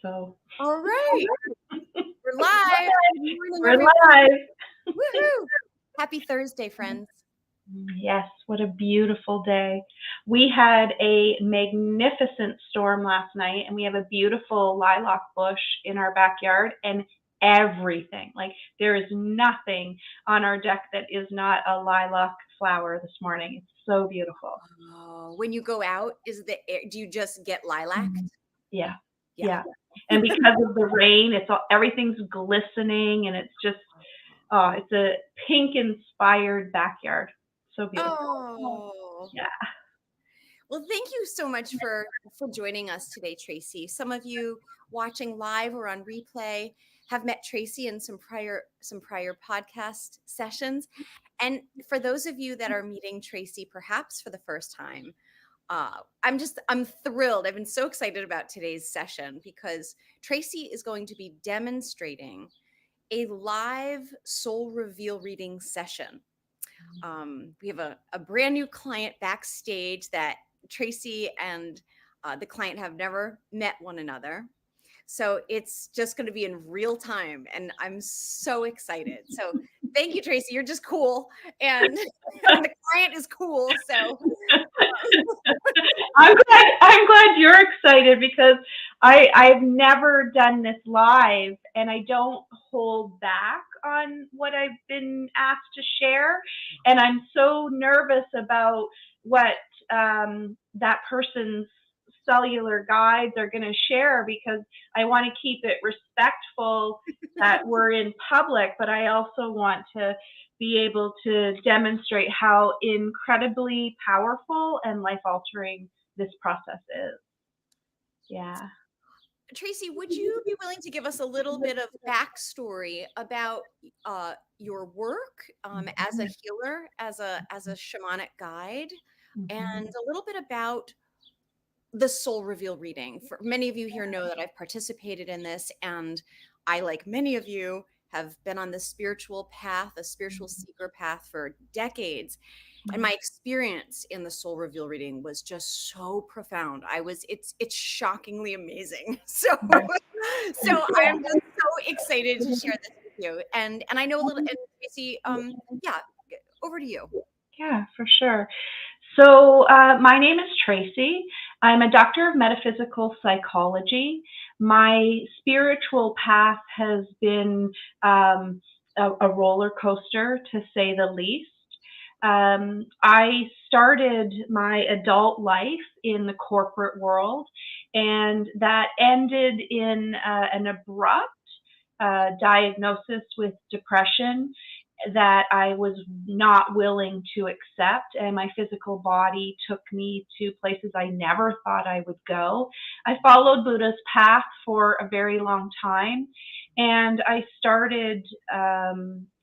So All right. We're live. Good morning, we're everyone. live. Woohoo! Happy Thursday, friends. Yes, what a beautiful day. We had a magnificent storm last night, and we have a beautiful lilac bush in our backyard, and everything, like there is nothing on our deck that is not a lilac flower this morning. It's so beautiful. Oh, when you go out, do you just get lilac? Yeah. Yeah. Yeah. And because of the rain, everything's glistening, and it's just it's a pink inspired backyard. So beautiful. Oh. Yeah. Well, thank you so much for joining us today, Traci. Some of you watching live or on replay have met Traci in some prior podcast sessions. And for those of you that are meeting Traci perhaps for the first time, I'm thrilled. I've been so excited about today's session because Traci is going to be demonstrating a live soul reveal reading session. We have a brand new client backstage that Traci and the client have never met one another. So it's just going to be in real time. And I'm so excited. So thank you, Traci. You're just cool. And the client is cool. So I'm glad you're excited because I've never done this live, and I don't hold back on what I've been asked to share, and I'm so nervous about what that person's cellular guides are going to share, because I want to keep it respectful that we're in public, but I also want to be able to demonstrate how incredibly powerful and life-altering this process is. Yeah. Traci, would you be willing to give us a little bit of backstory about your work as a healer, as a shamanic guide, and a little bit about the soul reveal reading? For many of you here know that I've participated in this, and I, like many of you, have been on this spiritual path, a spiritual seeker path for decades. And my experience in the soul reveal reading was just so profound. It's shockingly amazing. So I am just so excited to share this with you. And I know a little, and Traci, yeah, over to you. Yeah, for sure. So my name is Traci. I'm a doctor of metaphysical psychology. My spiritual path has been a roller coaster, to say the least. I started my adult life in the corporate world, and that ended in an abrupt diagnosis with depression that I was not willing to accept, and my physical body took me to places I never thought I would go. I followed Buddha's path for a very long time, and I started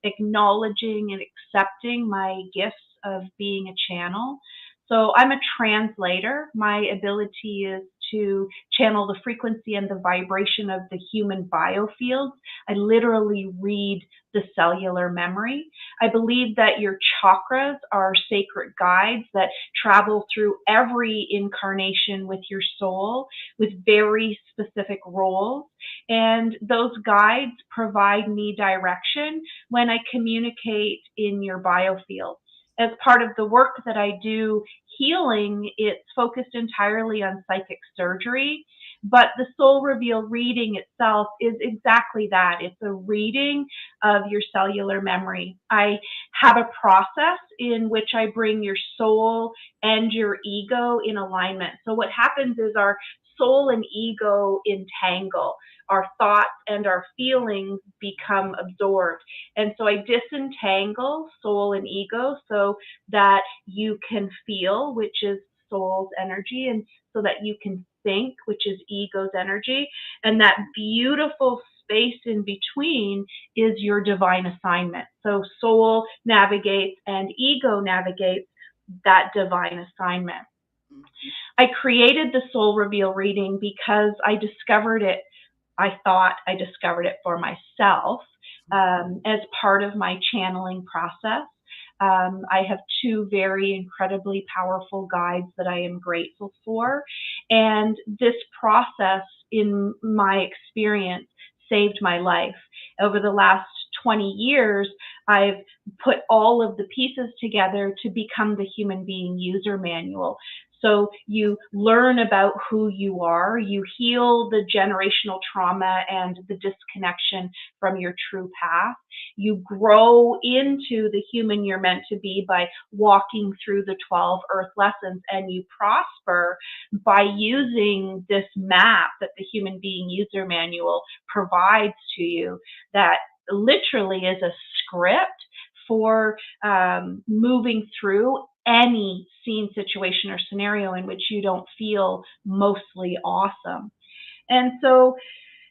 acknowledging and accepting my gifts of being a channel. So I'm a translator. My ability is to channel the frequency and the vibration of the human biofields. I literally read the cellular memory. I believe that your chakras are sacred guides that travel through every incarnation with your soul with very specific roles. And those guides provide me direction when I communicate in your biofield. As part of the work that I do healing, it's focused entirely on psychic surgery. But the soul reveal reading itself is exactly that. It's a reading of your cellular memory. I have a process in which I bring your soul and your ego in alignment. So what happens is our soul and ego entangle. Our thoughts and our feelings become absorbed. And so I disentangle soul and ego so that you can feel, which is soul's energy, and so that you can think, which is ego's energy. And that beautiful space in between is your divine assignment. So soul navigates and ego navigates that divine assignment. I created the soul reveal reading because I discovered it. I thought I discovered it for myself as part of my channeling process. I have two very incredibly powerful guides that I am grateful for. And this process, in my experience, saved my life. Over the last 20 years, I've put all of the pieces together to become the Human Being User Manual. So you learn about who you are, you heal the generational trauma and the disconnection from your true path. You grow into the human you're meant to be by walking through the 12 earth lessons, and you prosper by using this map that the Human Being User Manual provides to you, that literally is a script for moving through any scene, situation, or scenario in which you don't feel mostly awesome. And so,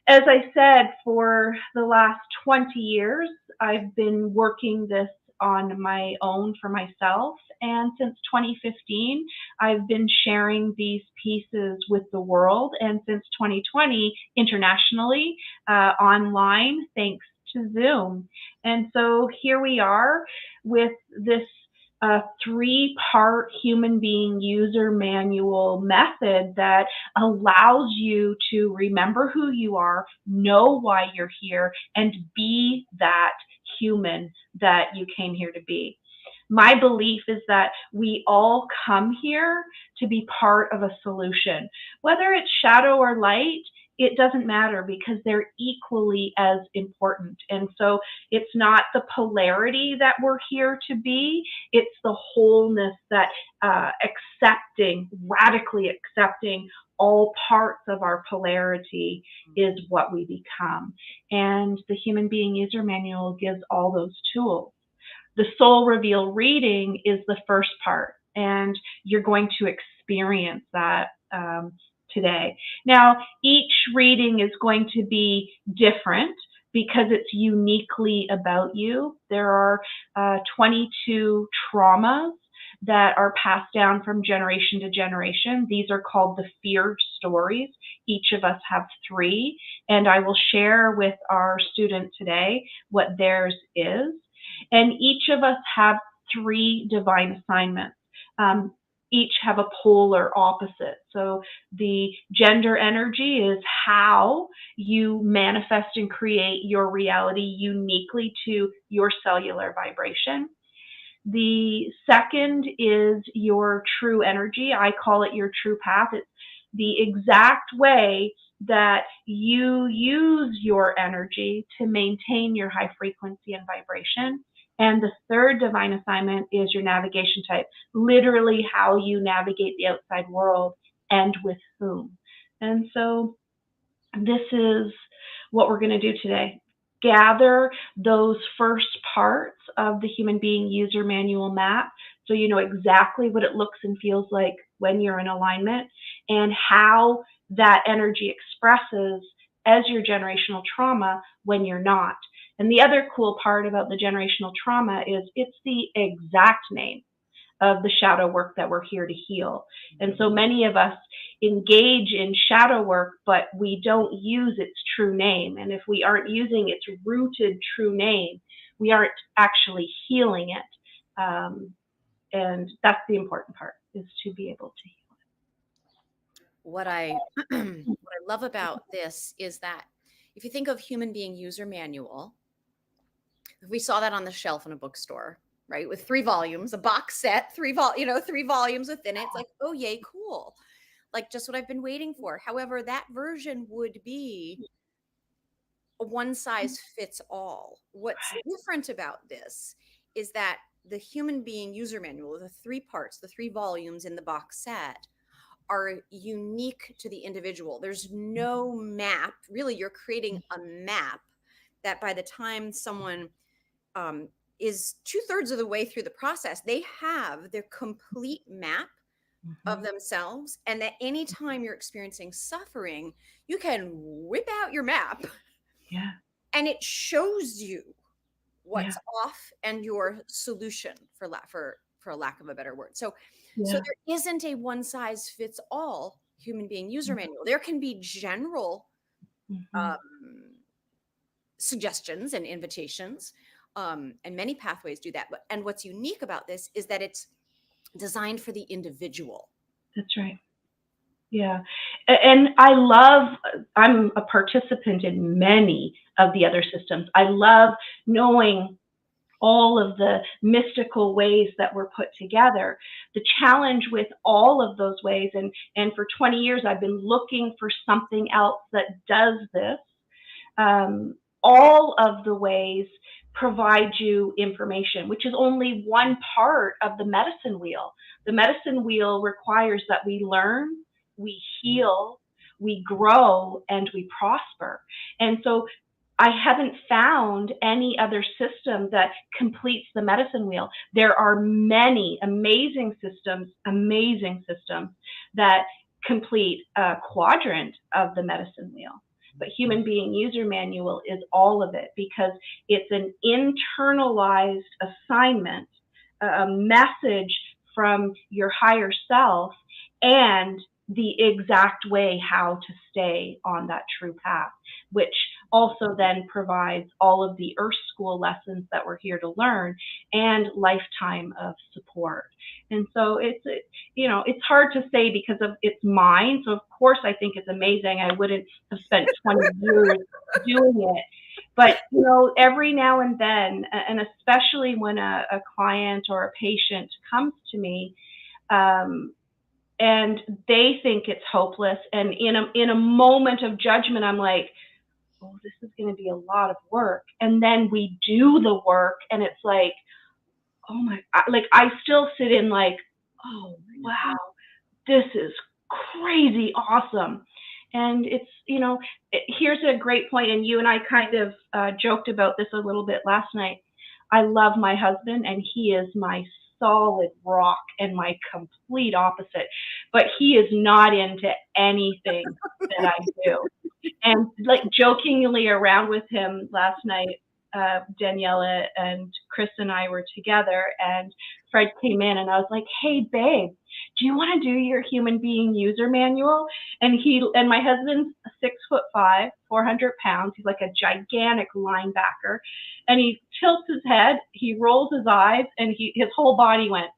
as I said, for the last 20 years, I've been working this on my own for myself. And since 2015, I've been sharing these pieces with the world. And since 2020, internationally, online, thanks to Zoom. And so here we are with this three-part Human Being User Manual method that allows you to remember who you are, know why you're here, and be that human that you came here to be. My belief is that we all come here to be part of a solution. Whether it's shadow or light, it doesn't matter, because they're equally as important. And so it's not the polarity that we're here to be, it's the wholeness that radically accepting all parts of our polarity is what we become. And the Human Being User Manual gives all those tools. The Soul Reveal reading is the first part, and you're going to experience that today. Now, each reading is going to be different because it's uniquely about you. There are 22 traumas that are passed down from generation to generation. These are called the fear stories. Each of us have 3, and I will share with our student today what theirs is. And each of us have 3 divine assignments. Each have a polar opposite. So the gender energy is how you manifest and create your reality uniquely to your cellular vibration. The second is your true energy. I call it your true path. It's the exact way that you use your energy to maintain your high frequency and vibration. And the third divine assignment is your navigation type, literally how you navigate the outside world and with whom. And so this is what we're going to do today. Gather those first parts of the Human Being User Manual map so you know exactly what it looks and feels like when you're in alignment, and how that energy expresses as your generational trauma when you're not. And the other cool part about the generational trauma is it's the exact name of the shadow work that we're here to heal. And so many of us engage in shadow work, but we don't use its true name. And if we aren't using its rooted true name, we aren't actually healing it. And that's the important part, is to be able to heal What I what I love about this is that if you think of Human Being User Manual, if we saw that on the shelf in a bookstore, right, with 3 volumes, a box set, 3 3 volumes within it, it's like, oh yay, cool, like just what I've been waiting for. However, that version would be a one size fits all. What's different about this is that the Human Being User Manual, the 3 parts, the 3 volumes in the box set, are unique to the individual. There's no map. Really, you're creating a map that by the time someone is 2/3 of the way through the process, they have their complete map of themselves. And that anytime you're experiencing suffering, you can whip out your map. Yeah. And it shows you what's Yeah. off and your solution, for a lack of a better word. So Yeah. there isn't a one size fits all Human Being User Manual. There can be general Mm-hmm. suggestions and invitations, and many pathways do that. And what's unique about this is that it's designed for the individual. That's right. Yeah. And I'm a participant in many of the other systems. I love knowing all of the mystical ways that were put together. The challenge with all of those ways, and for 20 years, I've been looking for something else that does this. All of the ways provide you information, which is only one part of the medicine wheel. The medicine wheel requires that we learn, we heal, we grow, and we prosper. And so I haven't found any other system that completes the medicine wheel. There are many amazing systems that complete a quadrant of the medicine wheel. But Human Being User Manual is all of it, because it's an internalized assignment, a message from your higher self, and the exact way how to stay on that true path, which also then provides all of the Earth School lessons that we're here to learn, and lifetime of support. And so it's hard to say because of it's mine. So of course I think it's amazing. I wouldn't have spent 20 years doing it. But every now and then, and especially when a client or a patient comes to me, and they think it's hopeless, and in a moment of judgment, I'm like, oh, this is going to be a lot of work. And then we do the work, and it's like, oh my, like I still sit in like, oh wow, this is crazy awesome. And it's, here's a great point, and you and I kind of joked about this a little bit last night. I love my husband, and he is my solid rock and my complete opposite, but he is not into anything that I do. And like jokingly around with him last night, Daniela and Chris and I were together, and Fred came in, and I was like, hey babe, do you want to do your Human Being User Manual? And my husband's 6'5", 400 pounds. He's like a gigantic linebacker, and he tilts his head, he rolls his eyes, and his whole body went.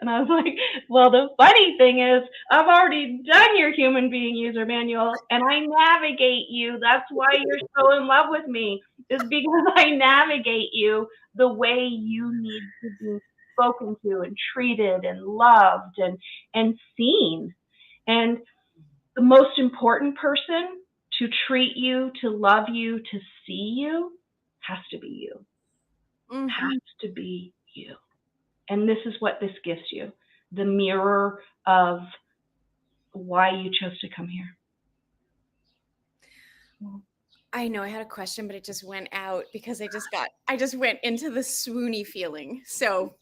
And I was like, well, the funny thing is, I've already done your Human Being User Manual, and I navigate you. That's why you're so in love with me, is because I navigate you the way you need to be spoken to and treated and loved and seen. And the most important person to treat you, to love you, to see you has to be you. Mm-hmm. Has to be you. And this is what this gives you, the mirror of why you chose to come here. I know I had a question, but it just went out because I just went into the swoony feeling. So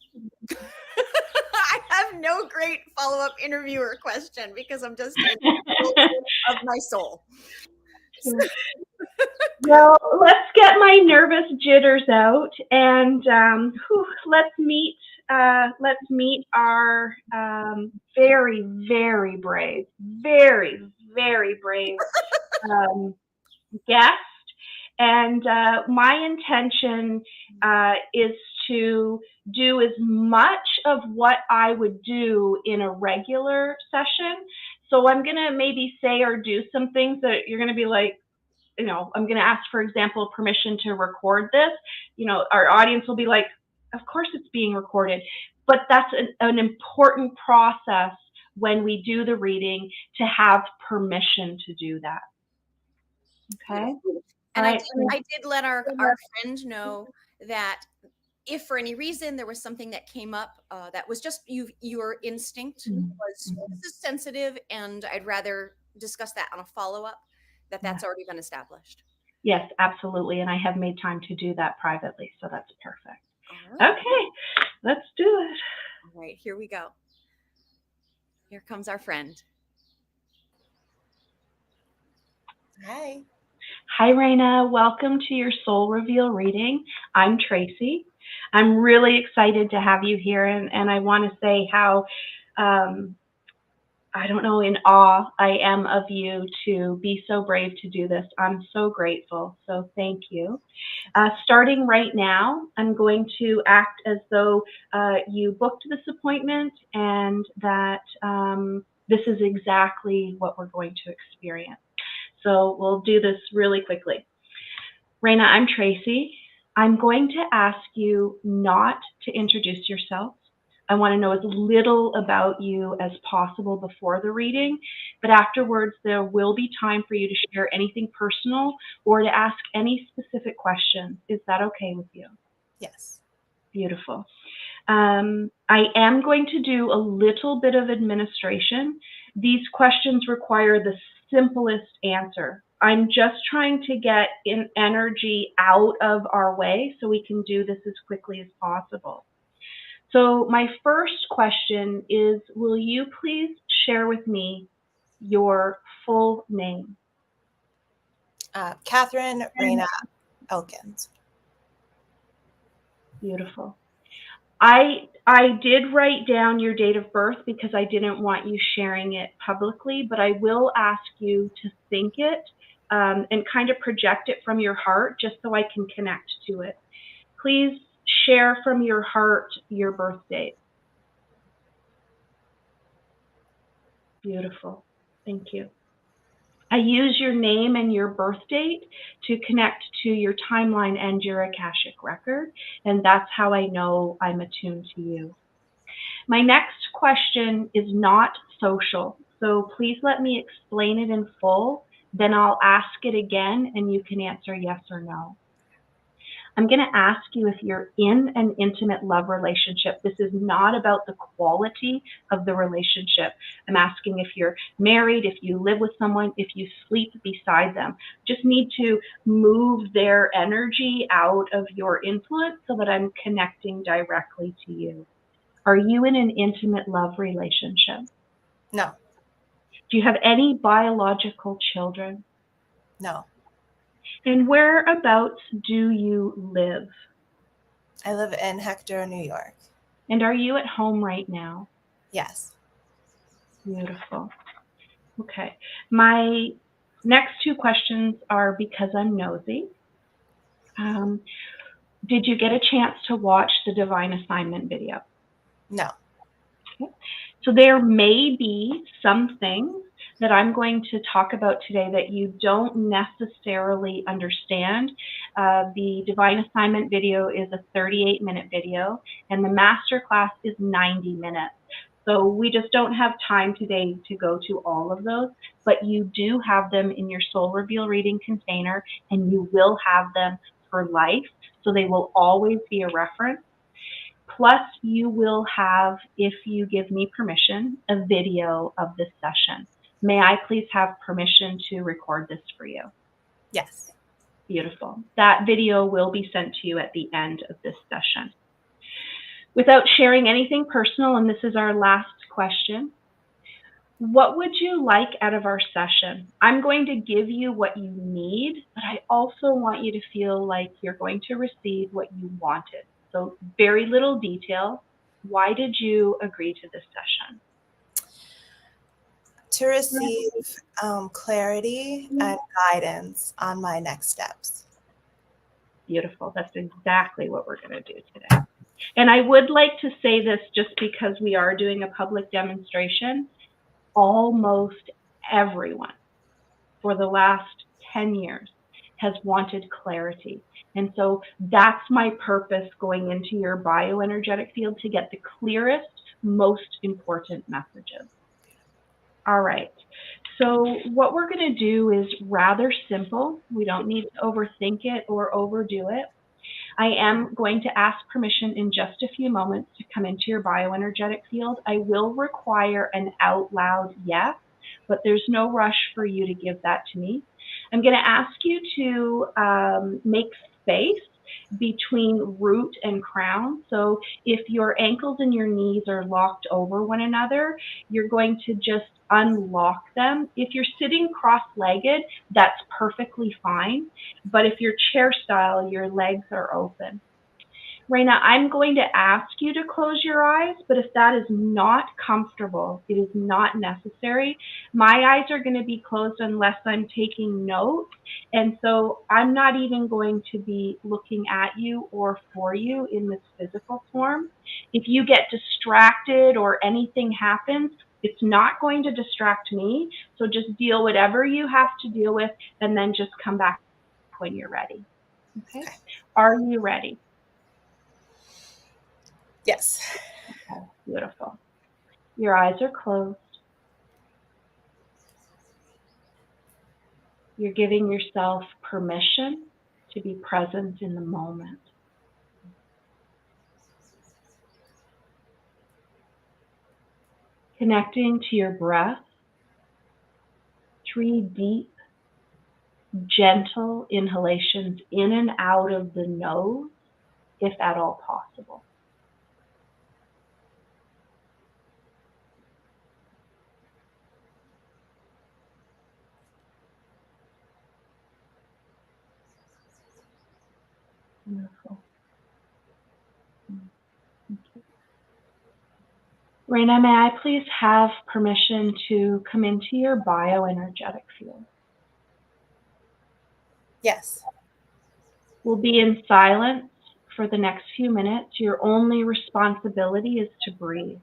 I have no great follow-up interview or question because I'm just of my soul. Well, let's get my nervous jitters out, and let's meet our very, very brave, very, very brave guest. And my intention is to do as much of what I would do in a regular session. So I'm going to maybe say or do some things that you're going to be like, I'm going to ask, for example, permission to record this. Our audience will be like, of course it's being recorded. But that's an important process when we do the reading, to have permission to do that. Okay? And I did let our friend know that if for any reason there was something that came up that was just your instinct was, this is sensitive and I'd rather discuss that on a follow-up, that's already been established. Yes, absolutely. And I have made time to do that privately, so that's perfect. Right. Okay, let's do it. All right, here we go. Here comes our friend. Hi. Hi, Raina. Welcome to your Soul Reveal reading. I'm Traci. I'm really excited to have you here, and I want to say how I don't know, in awe I am of you to be so brave to do this. I'm so grateful. So thank you. Starting right now, I'm going to act as though you booked this appointment and that this is exactly what we're going to experience. So we'll do this really quickly. Raina, I'm Traci. I'm going to ask you not to introduce yourself. I want to know as little about you as possible before the reading, but afterwards there will be time for you to share anything personal or to ask any specific questions. Is that okay with you? Yes. Beautiful. I am going to do a little bit of administration. These questions require the simplest answer. I'm just trying to get in energy out of our way so we can do this as quickly as possible. So my first question is, will you please share with me your full name? Catherine Raina Elkins. Beautiful. I did write down your date of birth because I didn't want you sharing it publicly, but I will ask you to think it and kind of project it from your heart just so I can connect to it. Please share from your heart your birth date. Beautiful. Thank you. I use your name and your birth date to connect to your timeline and your Akashic record, and that's how I know I'm attuned to you. My next question is not social, so please let me explain it in full, then I'll ask it again and you can answer yes or no. I'm going to ask you if you're in an intimate love relationship. This is not about the quality of the relationship. I'm asking if you're married, if you live with someone, if you sleep beside them. Just need to move their energy out of your influence so that I'm connecting directly to you. Are you in an intimate love relationship? No. Do you have any biological children? No. And whereabouts do you live? I live in Hector, New York. And are you at home right now? Yes. Beautiful. Okay. My next two questions are because I'm nosy. Did you get a chance to watch the Divine Assignment video? No. Okay. So there may be some things that I'm going to talk about today that you don't necessarily understand. The Divine Assignment video is a 38-minute video, and the masterclass is 90 minutes. So we just don't have time today to go to all of those, but you do have them in your Soul Reveal reading container, and you will have them for life. So they will always be a reference. Plus, you will have, if you give me permission, a video of this session. May I please have permission to record this for you? Yes. Beautiful. That video will be sent to you at the end of this session. Without sharing anything personal, and this is our last question, what would you like out of our session? I'm going to give you what you need, but I also want you to feel like you're going to receive what you wanted. So very little detail. Why did you agree to this session? To receive clarity and guidance on my next steps. Beautiful. That's exactly what we're going to do today. And I would like to say this just because we are doing a public demonstration. Almost everyone for the last 10 years has wanted clarity. And so that's my purpose going into your bioenergetic field, to get the clearest, most important messages. All right. So what we're going to do is rather simple. We don't need to overthink it or overdo it. I am going to ask permission in just a few moments to come into your bioenergetic field. I will require an out loud yes, but there's no rush for you to give that to me. I'm going to ask you to make space between root and crown. So if your ankles and your knees are locked over one another, you're going to just unlock them. If you're sitting cross-legged, that's perfectly fine. But if you're chair style, your legs are open. Raina, I'm going to ask you to close your eyes, but if that is not comfortable, it is not necessary. My eyes are going to be closed unless I'm taking notes. And so I'm not even going to be looking at you or for you in this physical form. If you get distracted or anything happens, it's not going to distract me. So just deal whatever you have to deal with and then just come back when you're ready. Okay? Okay. Are you ready? Yes. Okay, beautiful. Your eyes are closed. You're giving yourself permission to be present in the moment. Connecting to your breath, 3 deep, gentle inhalations in and out of the nose, if at all possible. Beautiful. Raina, may I please have permission to come into your bioenergetic field? Yes. We'll be in silence for the next few minutes. Your only responsibility is to breathe.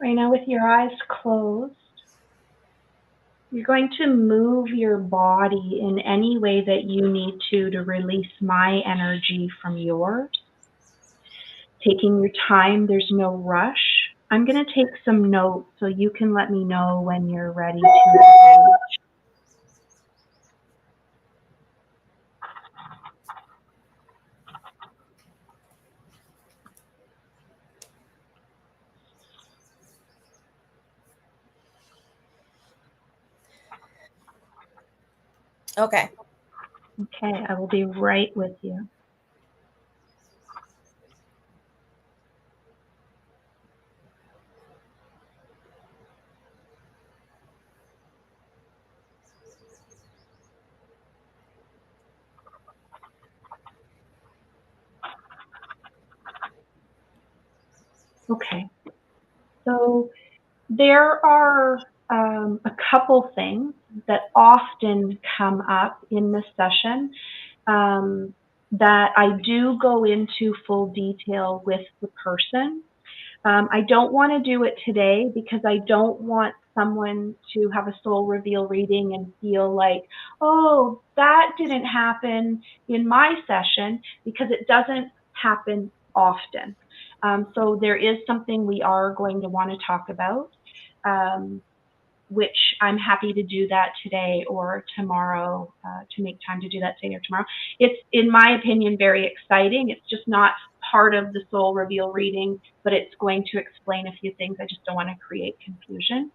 Right now, with your eyes closed, you're going to move your body in any way that you need to release my energy from yours. Taking your time, there's no rush. I'm going to take some notes so you can let me know when you're ready to engage. Okay. Okay, I will be right with you. Okay, so there are a couple things that often come up in this session that I do go into full detail with the person. I don't want to do it today because I don't want someone to have a soul reveal reading and feel like, oh, that didn't happen in my session, because it doesn't happen often. So there is something we are going to want to talk about, which I'm happy to do that today or tomorrow, to make time to do that today or tomorrow. It's, in my opinion, very exciting. It's just not part of the soul reveal reading, but it's going to explain a few things. I just don't want to create confusion.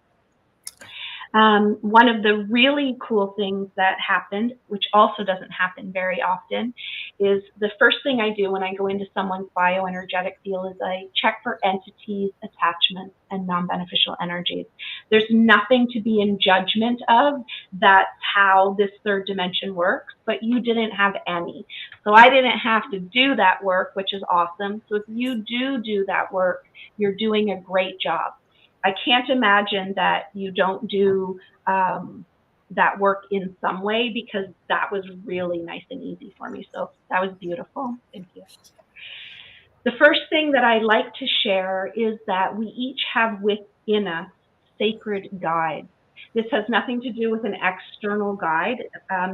One of the really cool things that happened, which also doesn't happen very often, is the first thing I do when I go into someone's bioenergetic field is I check for entities, attachments, and non-beneficial energies. There's nothing to be in judgment of. That's how this third dimension works, but you didn't have any. So I didn't have to do that work, which is awesome. So if you do that work, you're doing a great job. I can't imagine that you don't do that work in some way, because that was really nice and easy for me. So that was beautiful. Thank you. The first thing that I like to share is that we each have within us sacred guides. This has nothing to do with an external guide.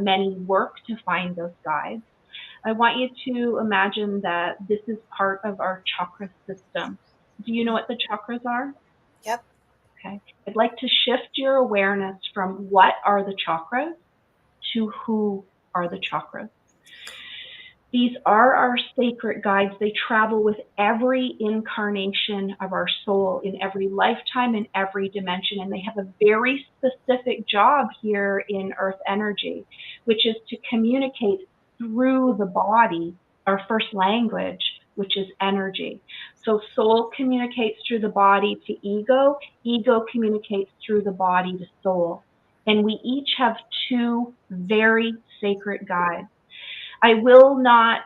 Many work to find those guides. I want you to imagine that this is part of our chakra system. Do you know what the chakras are? Yep. Okay. I'd like to shift your awareness from what are the chakras to who are the chakras. These are our sacred guides. They travel with every incarnation of our soul, in every lifetime, in every dimension, and they have a very specific job here in Earth energy, which is to communicate through the body, our first language, which is energy. So soul communicates through the body to ego, ego communicates through the body to soul. And we each have two very sacred guides. I will not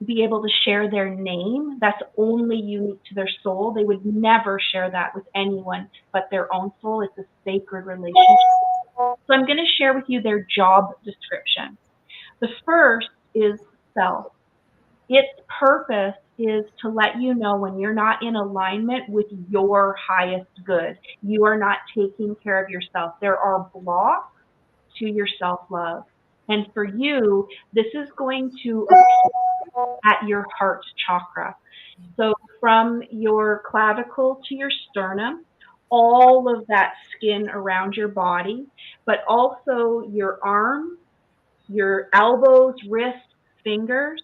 be able to share their name. That's only unique to their soul. They would never share that with anyone but their own soul. It's a sacred relationship. So I'm going to share with you their job description. The first is self. Its purpose is to let you know when you're not in alignment with your highest good. You are not taking care of yourself. There are blocks to your self-love. And for you, this is going to appear at your heart chakra. So from your clavicle to your sternum, all of that skin around your body, but also your arms, your elbows, wrists, fingers.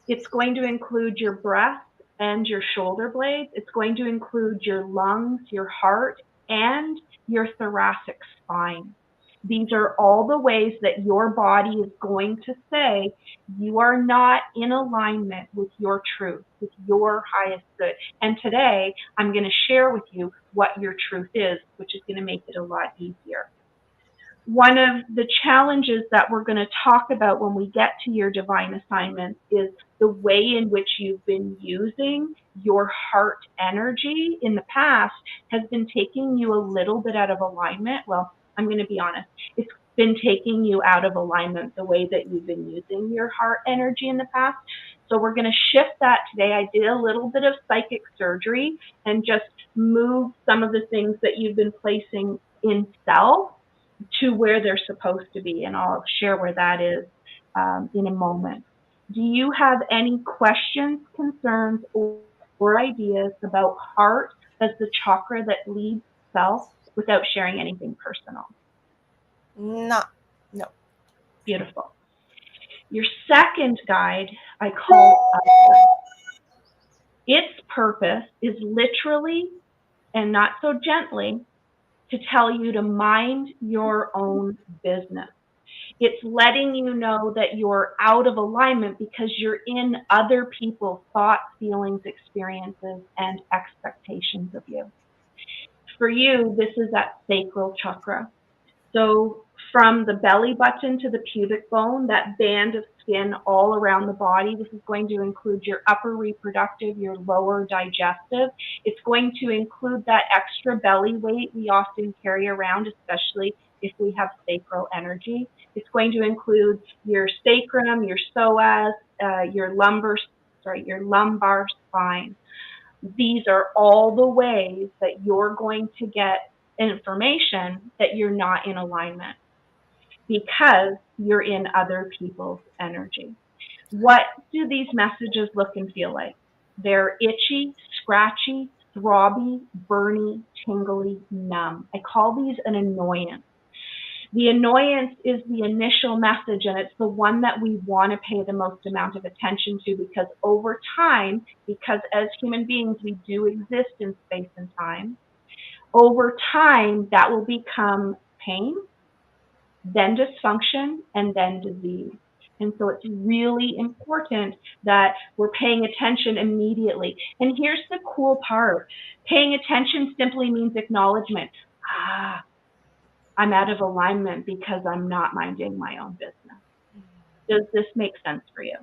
It's going to include your breast and your shoulder blades. It's going to include your lungs, your heart, and your thoracic spine. These are all the ways that your body is going to say you are not in alignment with your truth, with your highest good. And today, I'm going to share with you what your truth is, which is going to make it a lot easier. One of the challenges that we're going to talk about when we get to your divine assignments is the way in which you've been using your heart energy in the past has been taking you a little bit out of alignment. Well, I'm going to be honest. It's been taking you out of alignment, the way that you've been using your heart energy in the past. So we're going to shift that today. I did a little bit of psychic surgery and just move some of the things that you've been placing in self to where they're supposed to be. And I'll share where that is in a moment. Do you have any questions, concerns, or ideas about heart as the chakra that leads self without sharing anything personal? No. Beautiful. Your second guide, I call other. Its purpose is literally and not so gently to tell you to mind your own business. It's letting you know that you're out of alignment because you're in other people's thoughts, feelings, experiences, and expectations of you. For you, this is that sacral chakra. So from the belly button to the pubic bone, that band of skin all around the body, this is going to include your upper reproductive, your lower digestive. It's going to include that extra belly weight we often carry around, especially if we have sacral energy. It's going to include your sacrum, your psoas, your lumbar spine. These are all the ways that you're going to get information that you're not in alignment because you're in other people's energy. What do these messages look and feel like? They're itchy, scratchy, throbby, burny, tingly, numb. I call these an annoyance. The annoyance is the initial message, and it's the one that we want to pay the most amount of attention to because over time, because as human beings, we do exist in space and time, over time, that will become pain, then dysfunction, and then disease. And so it's really important that we're paying attention immediately. And here's the cool part. Paying attention simply means acknowledgement. I'm out of alignment because I'm not minding my own business. Does this make sense for you?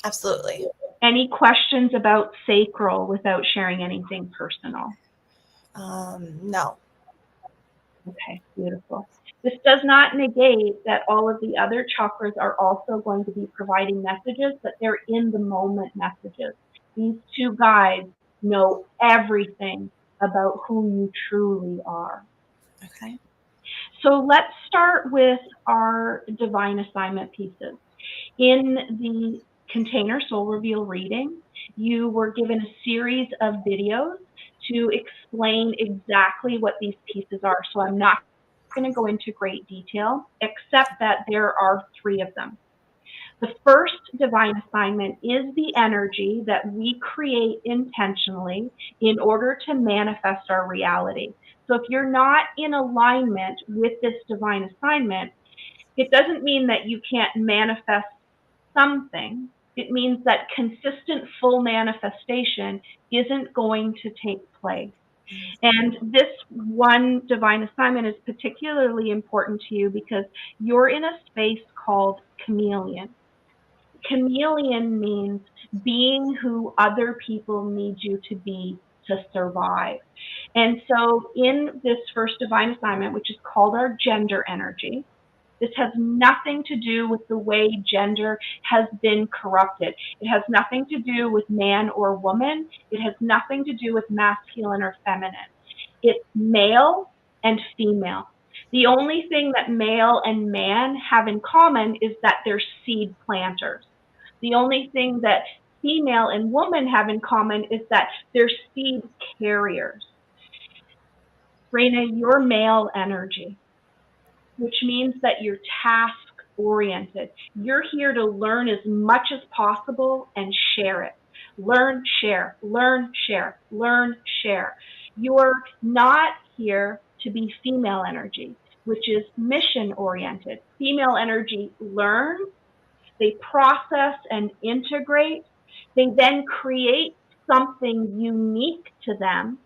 Absolutely. Any questions about sacral without sharing anything personal? No. Okay, beautiful. This does not negate that all of the other chakras are also going to be providing messages, but they're in the moment messages. These two guides know everything about who you truly are. Okay. So let's start with our divine assignment pieces. In the container soul reveal reading, you were given a series of videos to explain exactly what these pieces are. So I'm not going to go into great detail, except that there are 3 of them. The first divine assignment is the energy that we create intentionally in order to manifest our reality. So if you're not in alignment with this divine assignment, it doesn't mean that you can't manifest something. It means that consistent full manifestation isn't going to take place. And this one divine assignment is particularly important to you because you're in a space called chameleon. Chameleon means being who other people need you to be to survive. And so in this first divine assignment, which is called our gender energy, this has nothing to do with the way gender has been corrupted. It has nothing to do with man or woman. It has nothing to do with masculine or feminine. It's male and female. The only thing that male and man have in common is that they're seed planters. The only thing that female and woman have in common is that they're seed carriers. Raina, you're male energy, which means that you're task oriented. You're here to learn as much as possible and share it. Learn, share, learn, share, learn, share. You're not here to be female energy, which is mission oriented. Female energy learns, they process and integrate, they then create something unique to them,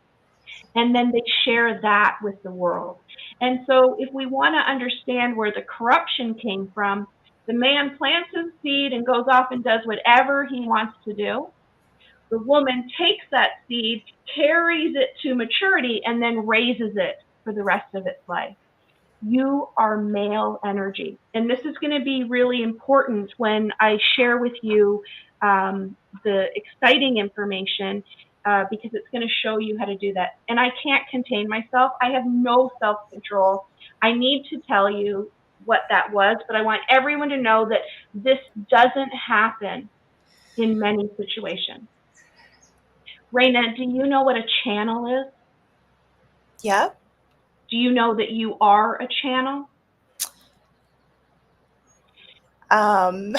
and then they share that with the world. And so if we want to understand where the corruption came from, the man plants his seed and goes off and does whatever he wants to do. The woman takes that seed, carries it to maturity, and then raises it for the rest of its life. You are male energy. And this is going to be really important when I share with you the exciting information because it's going to show you how to do that. And I can't contain myself. I have no self-control. I need to tell you what that was, but I want everyone to know that this doesn't happen in many situations. Raina, do you know what a channel is? Yep. Do you know that you are a channel? Um,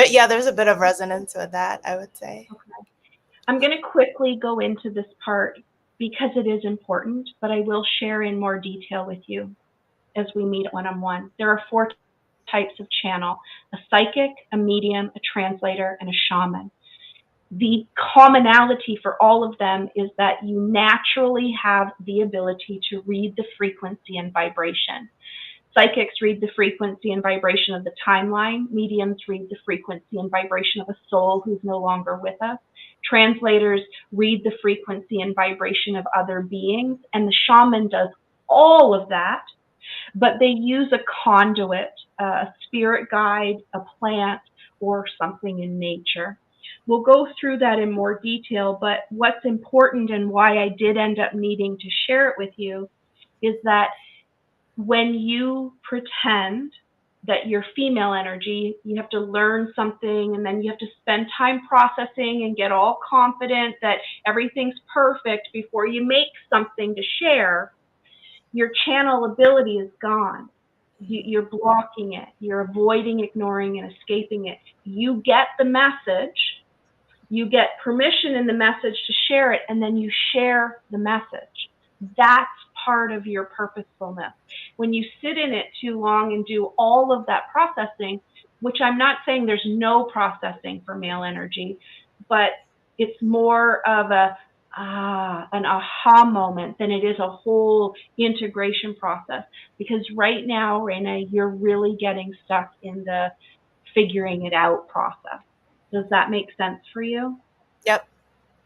yeah, there's a bit of resonance with that, I would say. Okay. I'm going to quickly go into this part because it is important, but I will share in more detail with you as we meet one-on-one. There are 4 types of channel: a psychic, a medium, a translator, and a shaman. The commonality for all of them is that you naturally have the ability to read the frequency and vibration. Psychics read the frequency and vibration of the timeline. Mediums read the frequency and vibration of a soul who's no longer with us. Translators read the frequency and vibration of other beings. And the shaman does all of that, but they use a conduit, a spirit guide, a plant, or something in nature. We'll go through that in more detail, but what's important and why I did end up needing to share it with you is that when you pretend that you're female energy, you have to learn something and then you have to spend time processing and get all confident that everything's perfect before you make something to share. Your channel ability is gone. You're blocking it. You're avoiding, ignoring, and escaping it. You get the message. You get permission in the message to share it, and then you share the message. That's part of your purposefulness. When you sit in it too long and do all of that processing, which I'm not saying there's no processing for male energy, but it's more of an aha moment than it is a whole integration process. Because right now, Raina, you're really getting stuck in the figuring it out process. Does that make sense for you? Yep.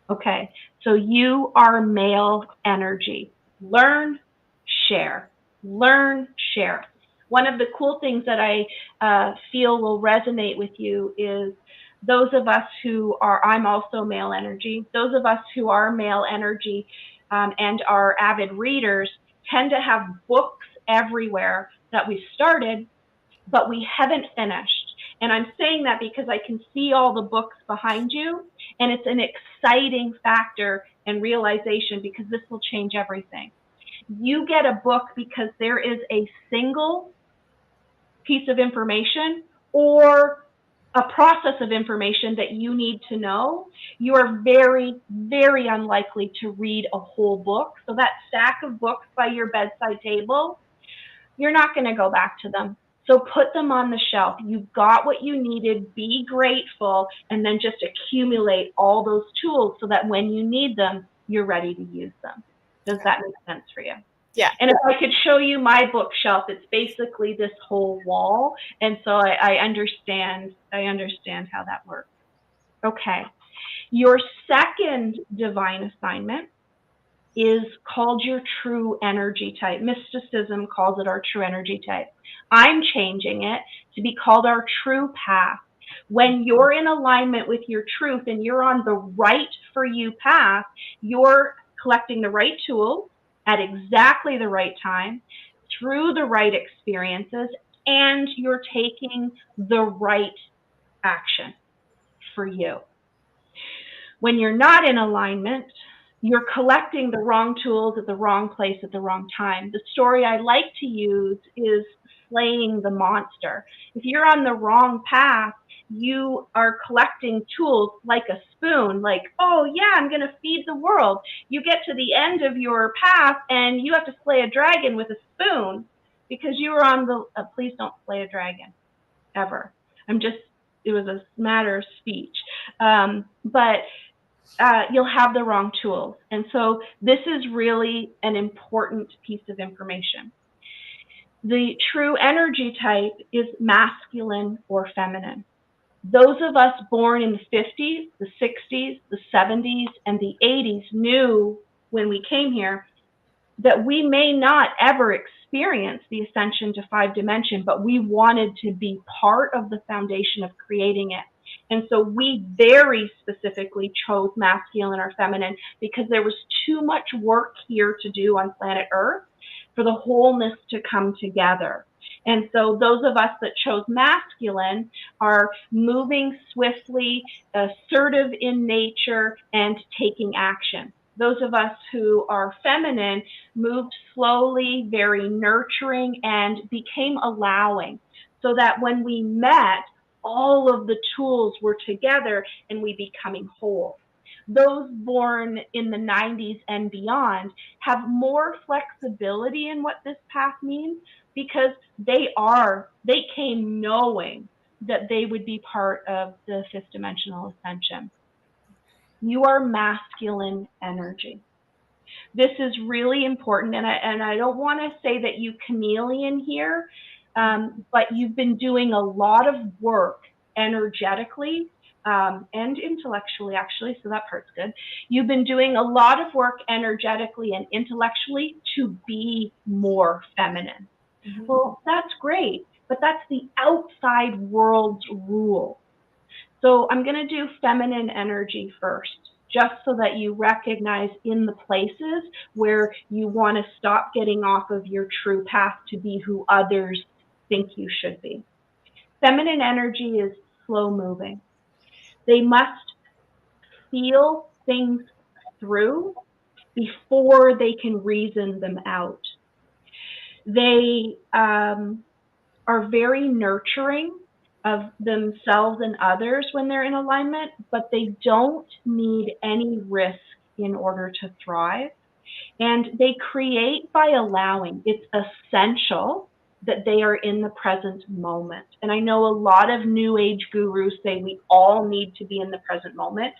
Okay, so you are male energy. Learn, share. Learn, share. One of the cool things that I feel will resonate with you is those of us who are, I'm also male energy, those of us who are male energy and are avid readers tend to have books everywhere that we started, but we haven't finished. And I'm saying that because I can see all the books behind you, and it's an exciting factor and realization because this will change everything. You get a book because there is a single piece of information or a process of information that you need to know. You are very, very unlikely to read a whole book. So that stack of books by your bedside table, you're not going to go back to them. So put them on the shelf. You got what you needed, be grateful, and then just accumulate all those tools so that when you need them, you're ready to use them. Does that make sense for you? Yeah. And if I could show you my bookshelf, it's basically this whole wall. And so I understand how that works. Okay. Your second divine assignment is called your true energy type. Mysticism calls it our true energy type. I'm changing it to be called our true path. When you're in alignment with your truth and you're on the right for you path, you're collecting the right tools at exactly the right time, through the right experiences, and you're taking the right action for you. When you're not in alignment, you're collecting the wrong tools at the wrong place at the wrong time. The story I like to use is slaying the monster. If you're on the wrong path, you are collecting tools like a spoon, like, oh yeah, I'm going to feed the world. You get to the end of your path and you have to slay a dragon with a spoon because you were on the, please don't slay a dragon, ever. It was a matter of speech. But you'll have the wrong tools. And so this is really an important piece of information. The true energy type is masculine or feminine. Those of us born in the 50s, the 60s, the 70s, and the 80s knew when we came here that we may not ever experience the ascension to 5 dimension, but we wanted to be part of the foundation of creating it. And so we very specifically chose masculine or feminine because there was too much work here to do on planet Earth for the wholeness to come together. And so those of us that chose masculine are moving swiftly, assertive in nature, and taking action. Those of us who are feminine moved slowly, very nurturing, and became allowing, so that when we met, all of the tools were together and we becoming whole. Those born in the 90s and beyond have more flexibility in what this path means because they came knowing that they would be part of the 5th dimensional ascension. You are masculine energy. This is really important, and I don't want to say that you chameleon here, but you've been doing a lot of work energetically and intellectually, actually, so that part's good. You've been doing a lot of work energetically and intellectually to be more feminine. Mm-hmm. Well, that's great, but that's the outside world's rule. So I'm going to do feminine energy first, just so that you recognize in the places where you want to stop getting off of your true path to be who others think you should be. Feminine energy is slow moving. They must feel things through before they can reason them out. They are very nurturing of themselves and others when they're in alignment, but they don't need any risk in order to thrive. And they create by allowing. It's essential that they are in the present moment. And I know a lot of new age gurus say we all need to be in the present moment.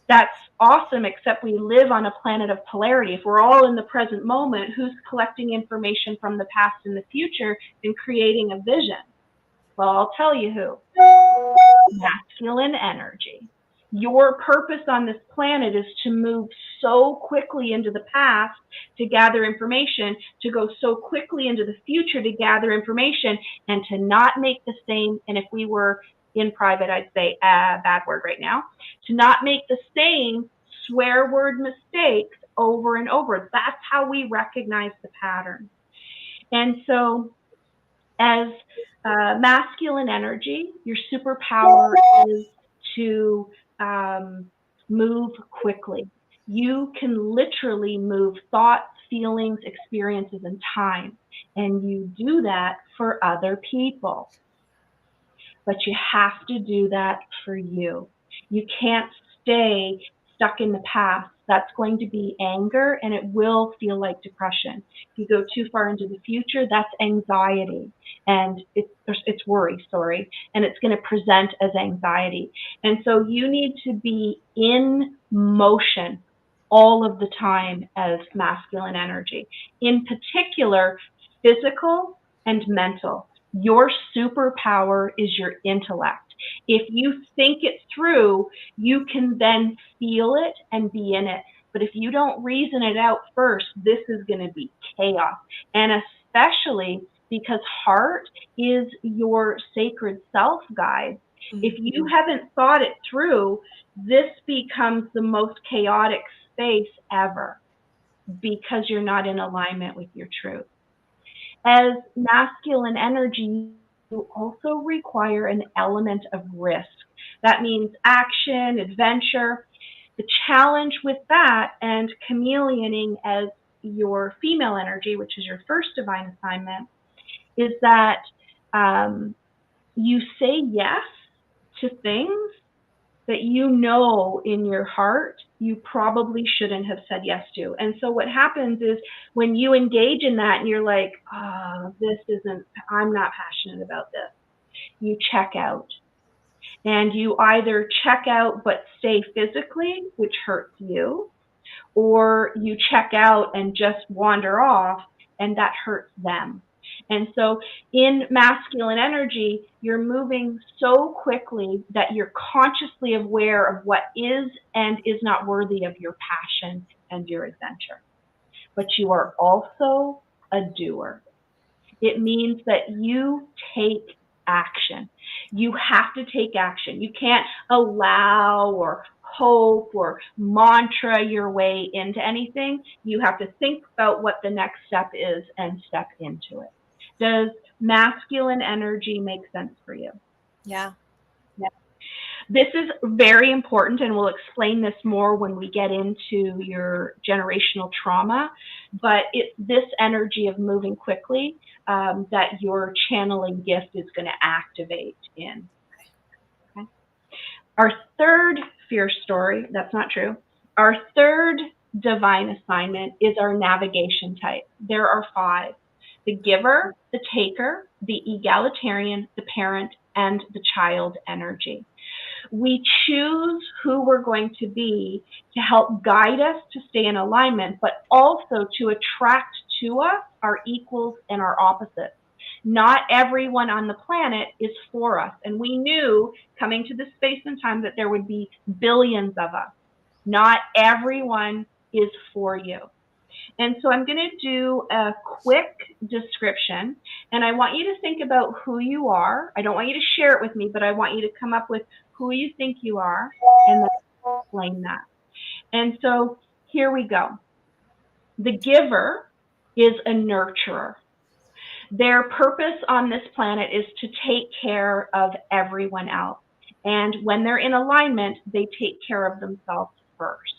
That's awesome, except we live on a planet of polarity. If we're all in the present moment, who's collecting information from the past and the future and creating a vision? Well, I'll tell you who. Masculine energy. Your purpose on this planet is to move so quickly into the past to gather information, to go so quickly into the future to gather information, and to not make the same, and if we were in private, I'd say bad word right now, to not make the same swear word mistakes over and over. That's how we recognize the pattern. And so as masculine energy, your superpower is to move quickly. You can literally move thoughts, feelings, experiences, and time. And you do that for other people. But you have to do that for you. You can't stay stuck in the past. That's going to be anger, and it will feel like depression. If you go too far into the future, that's anxiety, and it's worry, and it's going to present as anxiety. And so you need to be in motion all of the time as masculine energy. In particular, physical and mental. Your superpower is your intellect. If you think it through, you can then feel it and be in it. But if you don't reason it out first, this is going to be chaos. And especially because heart is your sacred self guide. Mm-hmm. If you haven't thought it through, this becomes the most chaotic space ever because you're not in alignment with your truth. As masculine energy, you also require an element of risk. That means action, adventure. The challenge with that and chameleoning as your female energy, which is your first divine assignment, is that you say yes to things that you know in your heart you probably shouldn't have said yes to. And so what happens is when you engage in that and you're like, oh, I'm not passionate about this, you check out. And you either check out but stay physically, which hurts you, or you check out and just wander off, and that hurts them. And so in masculine energy, you're moving so quickly that you're consciously aware of what is and is not worthy of your passion and your adventure. but you are also a doer. It means that you take action. You have to take action. You can't allow or hope or mantra your way into anything. You have to think about what the next step is and step into it. Does masculine energy make sense for you? Yeah. Yeah. This is very important, and we'll explain this more when we get into your generational trauma, but it's this energy of moving quickly that your channeling gift is going to activate in. Okay? Our third fear story, that's not true. Our third divine assignment is our navigation type. There are 5: the giver, the taker, the egalitarian, the parent, and the child energy. We choose who we're going to be to help guide us to stay in alignment, but also to attract to us our equals and our opposites. Not everyone on the planet is for us. And we knew coming to this space and time that there would be billions of us. Not everyone is for you. And so I'm going to do a quick description, and I want you to think about who you are. I don't want you to share it with me, but I want you to come up with who you think you are and then explain that. And so here we go. The giver is a nurturer. Their purpose on this planet is to take care of everyone else. And when they're in alignment, they take care of themselves first.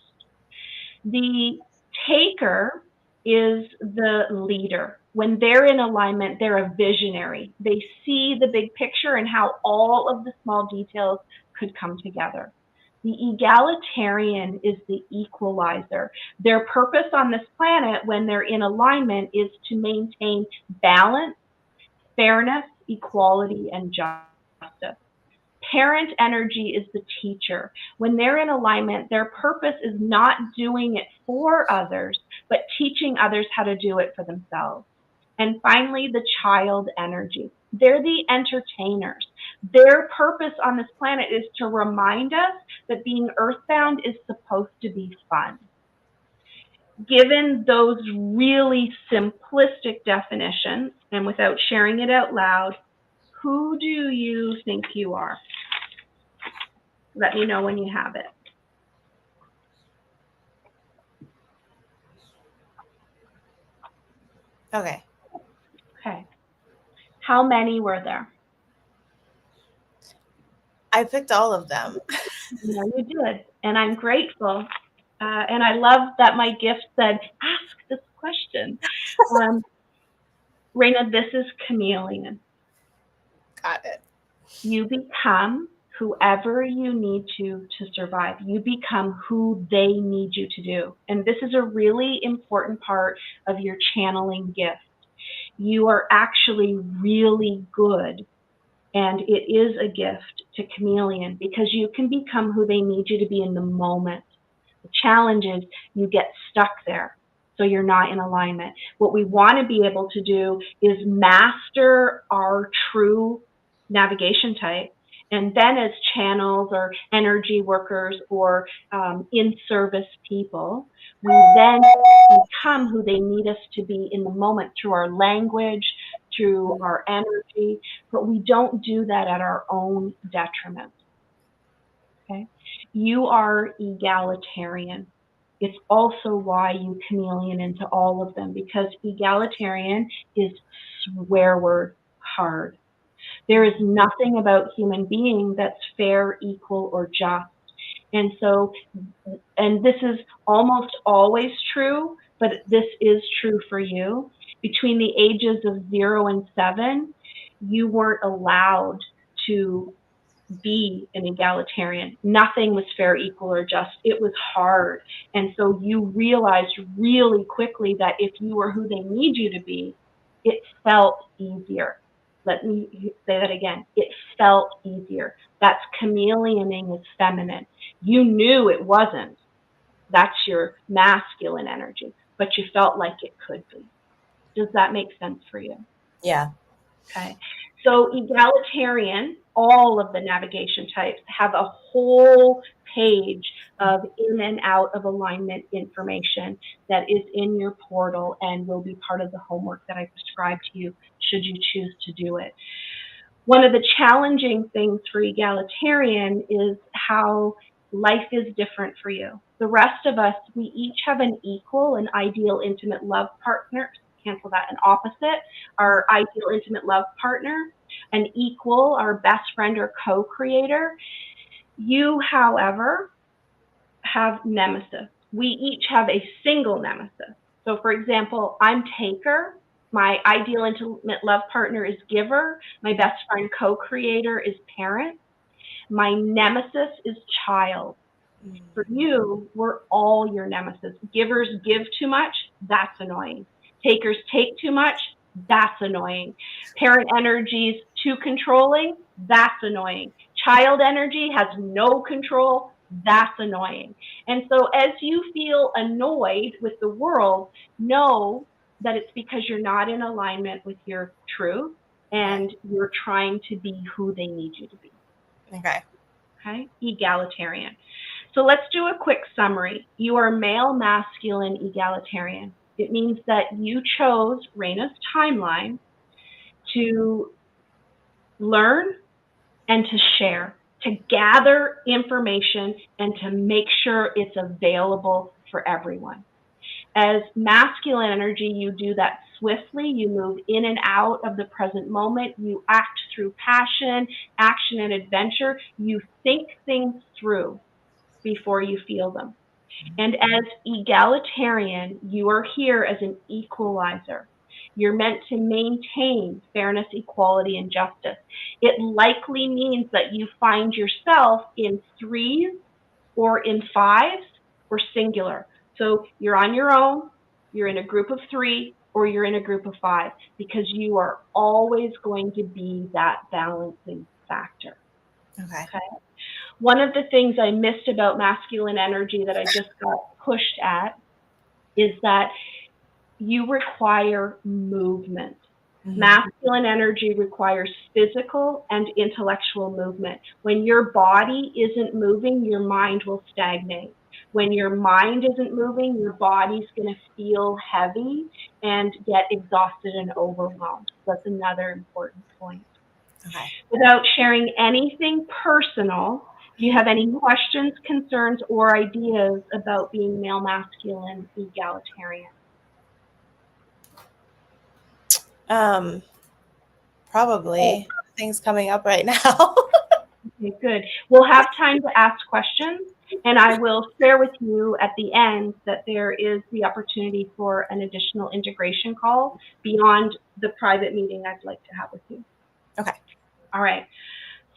The taker is the leader. When they're in alignment, they're a visionary. They see the big picture and how all of the small details could come together. The egalitarian is the equalizer. Their purpose on this planet, when they're in alignment, is to maintain balance, fairness, equality, and justice. Parent energy is the teacher. When they're in alignment, their purpose is not doing it for others, but teaching others how to do it for themselves. And finally, the child energy. They're the entertainers. Their purpose on this planet is to remind us that being earthbound is supposed to be fun. Given those really simplistic definitions, and without sharing it out loud, who do you think you are? Let me know when you have it. Okay. Okay. How many were there? I picked all of them. Yeah, you did. And I'm grateful. And I love that my gift said, ask this question. Raina, this is chameleon. Got it. You become whoever you need to survive. You become who they need you to do. And this is a really important part of your channeling gift. You are actually really good, and it is a gift to chameleon because you can become who they need you to be in the moment. The challenge is you get stuck there, so you're not in alignment. What we want to be able to do is master our true navigation type, and then as channels or energy workers or in-service people, we then become who they need us to be in the moment through our language, through our energy, but we don't do that at our own detriment. Okay? You are egalitarian. It's also why you chameleon into all of them, because egalitarian is swear word hard. There is nothing about human being that's fair, equal, or just. And so, and this is almost always true, but this is true for you. Between the ages of 0 and 7, you weren't allowed to be an egalitarian. Nothing was fair, equal, or just. It was hard. And so you realized really quickly that if you were who they need you to be, it felt easier. Let me say that again. It felt easier. That's chameleoning is feminine. You knew it wasn't. That's your masculine energy, but you felt like it could be. Does that make sense for you? Yeah. Okay. So egalitarian, all of the navigation types have a whole page of in and out of alignment information that is in your portal and will be part of the homework that I prescribe to you should you choose to do it. One of the challenging things for egalitarian is how life is different for you. The rest of us, we each have an equal and ideal intimate love partner. Cancel that, an opposite, our ideal intimate love partner, an equal, our best friend or co-creator. You, however, have nemesis. We each have a single nemesis. So for example, I'm taker. My ideal intimate love partner is giver. My best friend co-creator is parent. My nemesis is child. For you, we're all your nemesis. Givers give too much, that's annoying. Takers take too much, that's annoying. Parent energy is too controlling, that's annoying. Child energy has no control, that's annoying. And so as you feel annoyed with the world, know that it's because you're not in alignment with your truth and you're trying to be who they need you to be. Okay? Egalitarian. So let's do a quick summary. You are male, masculine, egalitarian. It means that you chose Raina's timeline to learn and to share, to gather information and to make sure it's available for everyone. As masculine energy, you do that swiftly. You move in and out of the present moment. You act through passion, action, and adventure. You think things through before you feel them. And as egalitarian, you are here as an equalizer. You're meant to maintain fairness, equality, and justice. It likely means that you find yourself in threes or in fives or singular. So you're on your own, you're in a group of three, or you're in a group of five, because you are always going to be that balancing factor. Okay. One of the things I missed about masculine energy that I just got pushed at is that you require movement. Masculine energy requires physical and intellectual movement. When your body isn't moving, your mind will stagnate. When your mind isn't moving, your body's going to feel heavy and get exhausted and overwhelmed. That's another important point. Without sharing anything personal, do you have any questions, concerns, or ideas about being male, masculine, egalitarian? Probably things coming up right now. Okay, good. We'll have time to ask questions, and I will share with you at the end that there is the opportunity for an additional integration call beyond the private meeting I'd like to have with you. Okay. All right.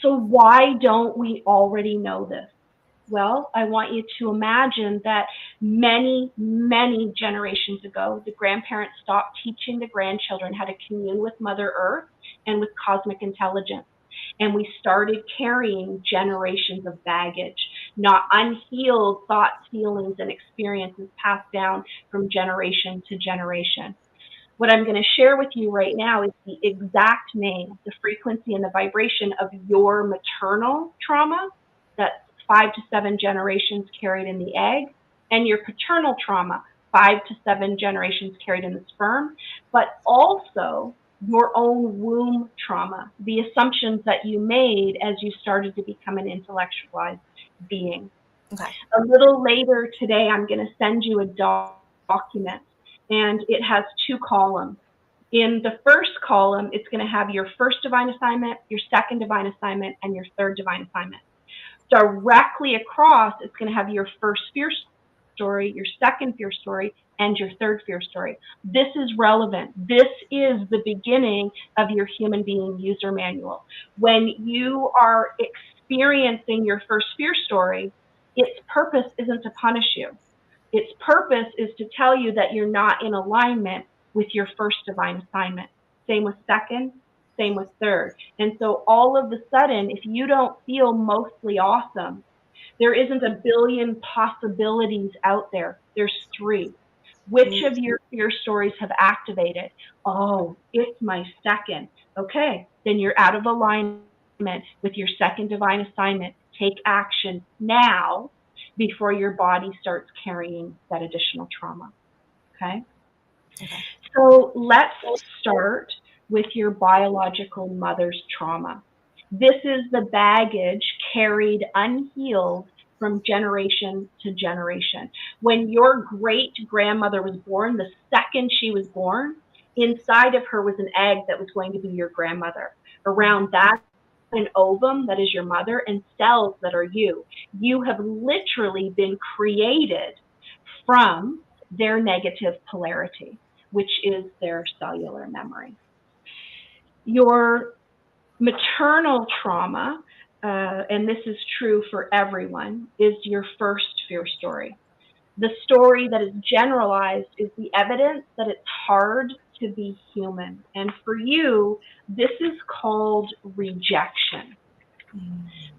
So why don't we already know this? Well, I want you to imagine that many, many generations ago, the grandparents stopped teaching the grandchildren how to commune with Mother Earth and with cosmic intelligence. And we started carrying generations of baggage, not unhealed thoughts, feelings, and experiences passed down from generation to generation. What I'm going to share with you right now is the exact name, the frequency, and the vibration of your maternal trauma. That's 5 to 7 generations carried in the egg, and your paternal trauma, 5 to 7 generations carried in the sperm, but also your own womb trauma, the assumptions that you made as you started to become an intellectualized being. A little later today, I'm going to send you a document, and it has 2 columns. In the first column, it's going to have your first divine assignment, your second divine assignment, and your third divine assignment. Directly across, it's going to have your first fear story, your second fear story, and your third fear story. This is relevant. This is the beginning of your human being user manual. When you are experiencing your first fear story, its purpose isn't to punish you. Its purpose is to tell you that you're not in alignment with your first divine assignment. Same with second, same with third. And so all of a sudden, if you don't feel mostly awesome, there isn't a billion possibilities out there. There's 3. Which of your fear stories have activated? Oh, it's my second. Okay, then you're out of alignment with your second divine assignment Take action now before your body starts carrying that additional trauma. Okay? Okay. So let's start with your biological mother's trauma. This is the baggage carried unhealed from generation to generation. When your great grandmother was born, the second she was born, inside of her was an egg that was going to be your grandmother. Around that, an ovum that is your mother, and cells that are you. You have literally been created from their negative polarity, which is their cellular memory. Your maternal trauma, and this is true for everyone, is your first fear story. The story that is generalized is the evidence that it's hard to be human. And for you, this is called rejection.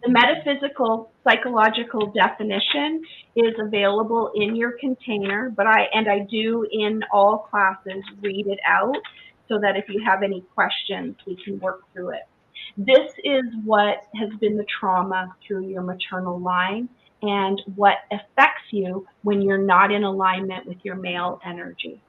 The metaphysical psychological definition is available in your container, but I do in all classes read it out so that if you have any questions, we can work through it. This is what has been the trauma through your maternal line and what affects you when you're not in alignment with your male energy.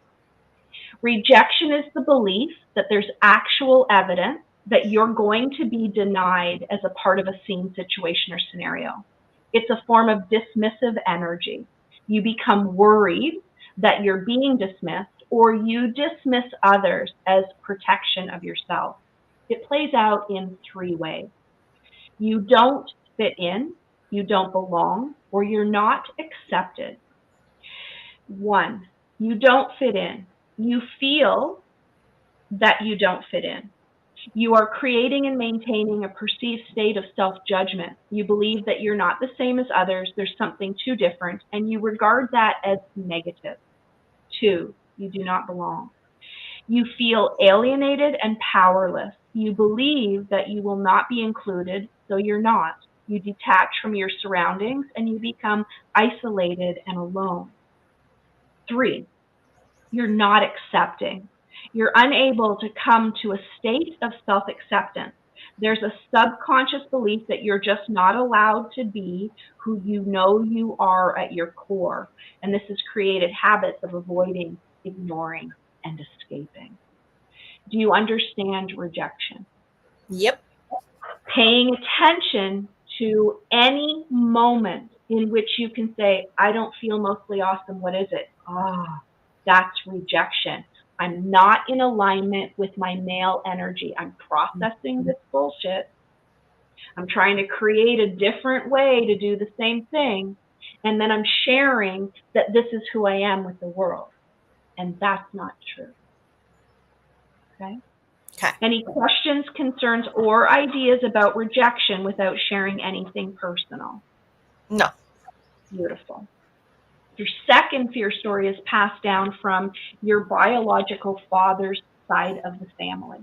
Rejection is the belief that there's actual evidence that you're going to be denied as a part of a scene, situation, or scenario. It's a form of dismissive energy. You become worried that you're being dismissed, or you dismiss others as protection of yourself. It plays out in three ways. You don't fit in, you don't belong, or you're not accepted. One, you don't fit in. You feel that you don't fit in. You are creating and maintaining a perceived state of self-judgment. You believe that you're not the same as others, there's something too different, and you regard that as negative. Two, you do not belong. You feel alienated and powerless. You believe that you will not be included, so you're not. You detach from your surroundings and you become isolated and alone. Three, you're not accepting. You're unable to come to a state of self-acceptance. There's a subconscious belief that you're just not allowed to be who you know you are at your core. And this has created habits of avoiding, ignoring, and escaping. Do you understand rejection? Yep. Paying attention to any moment in which you can say, I don't feel mostly awesome. What is it? That's rejection. I'm not in alignment with my male energy. I'm processing this bullshit. I'm trying to create a different way to do the same thing. And then I'm sharing that this is who I am with the world. And that's not true. Okay? Okay. Any questions, concerns, or ideas about rejection without sharing anything personal? No. Beautiful. Your second fear story is passed down from your biological father's side of the family.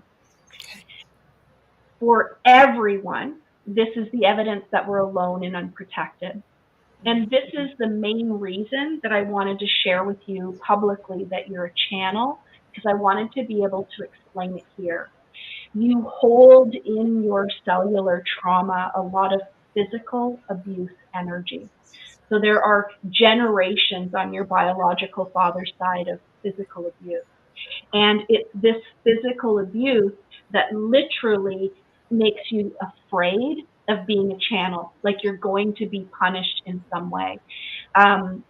For everyone, this is the evidence that we're alone and unprotected. And this is the main reason that I wanted to share with you publicly that you're a channel, because I wanted to be able to explain it here. You hold in your cellular trauma a lot of physical abuse energy. So there are generations on your biological father's side of physical abuse. And it's this physical abuse that literally makes you afraid of being a channel, like you're going to be punished in some way. Thank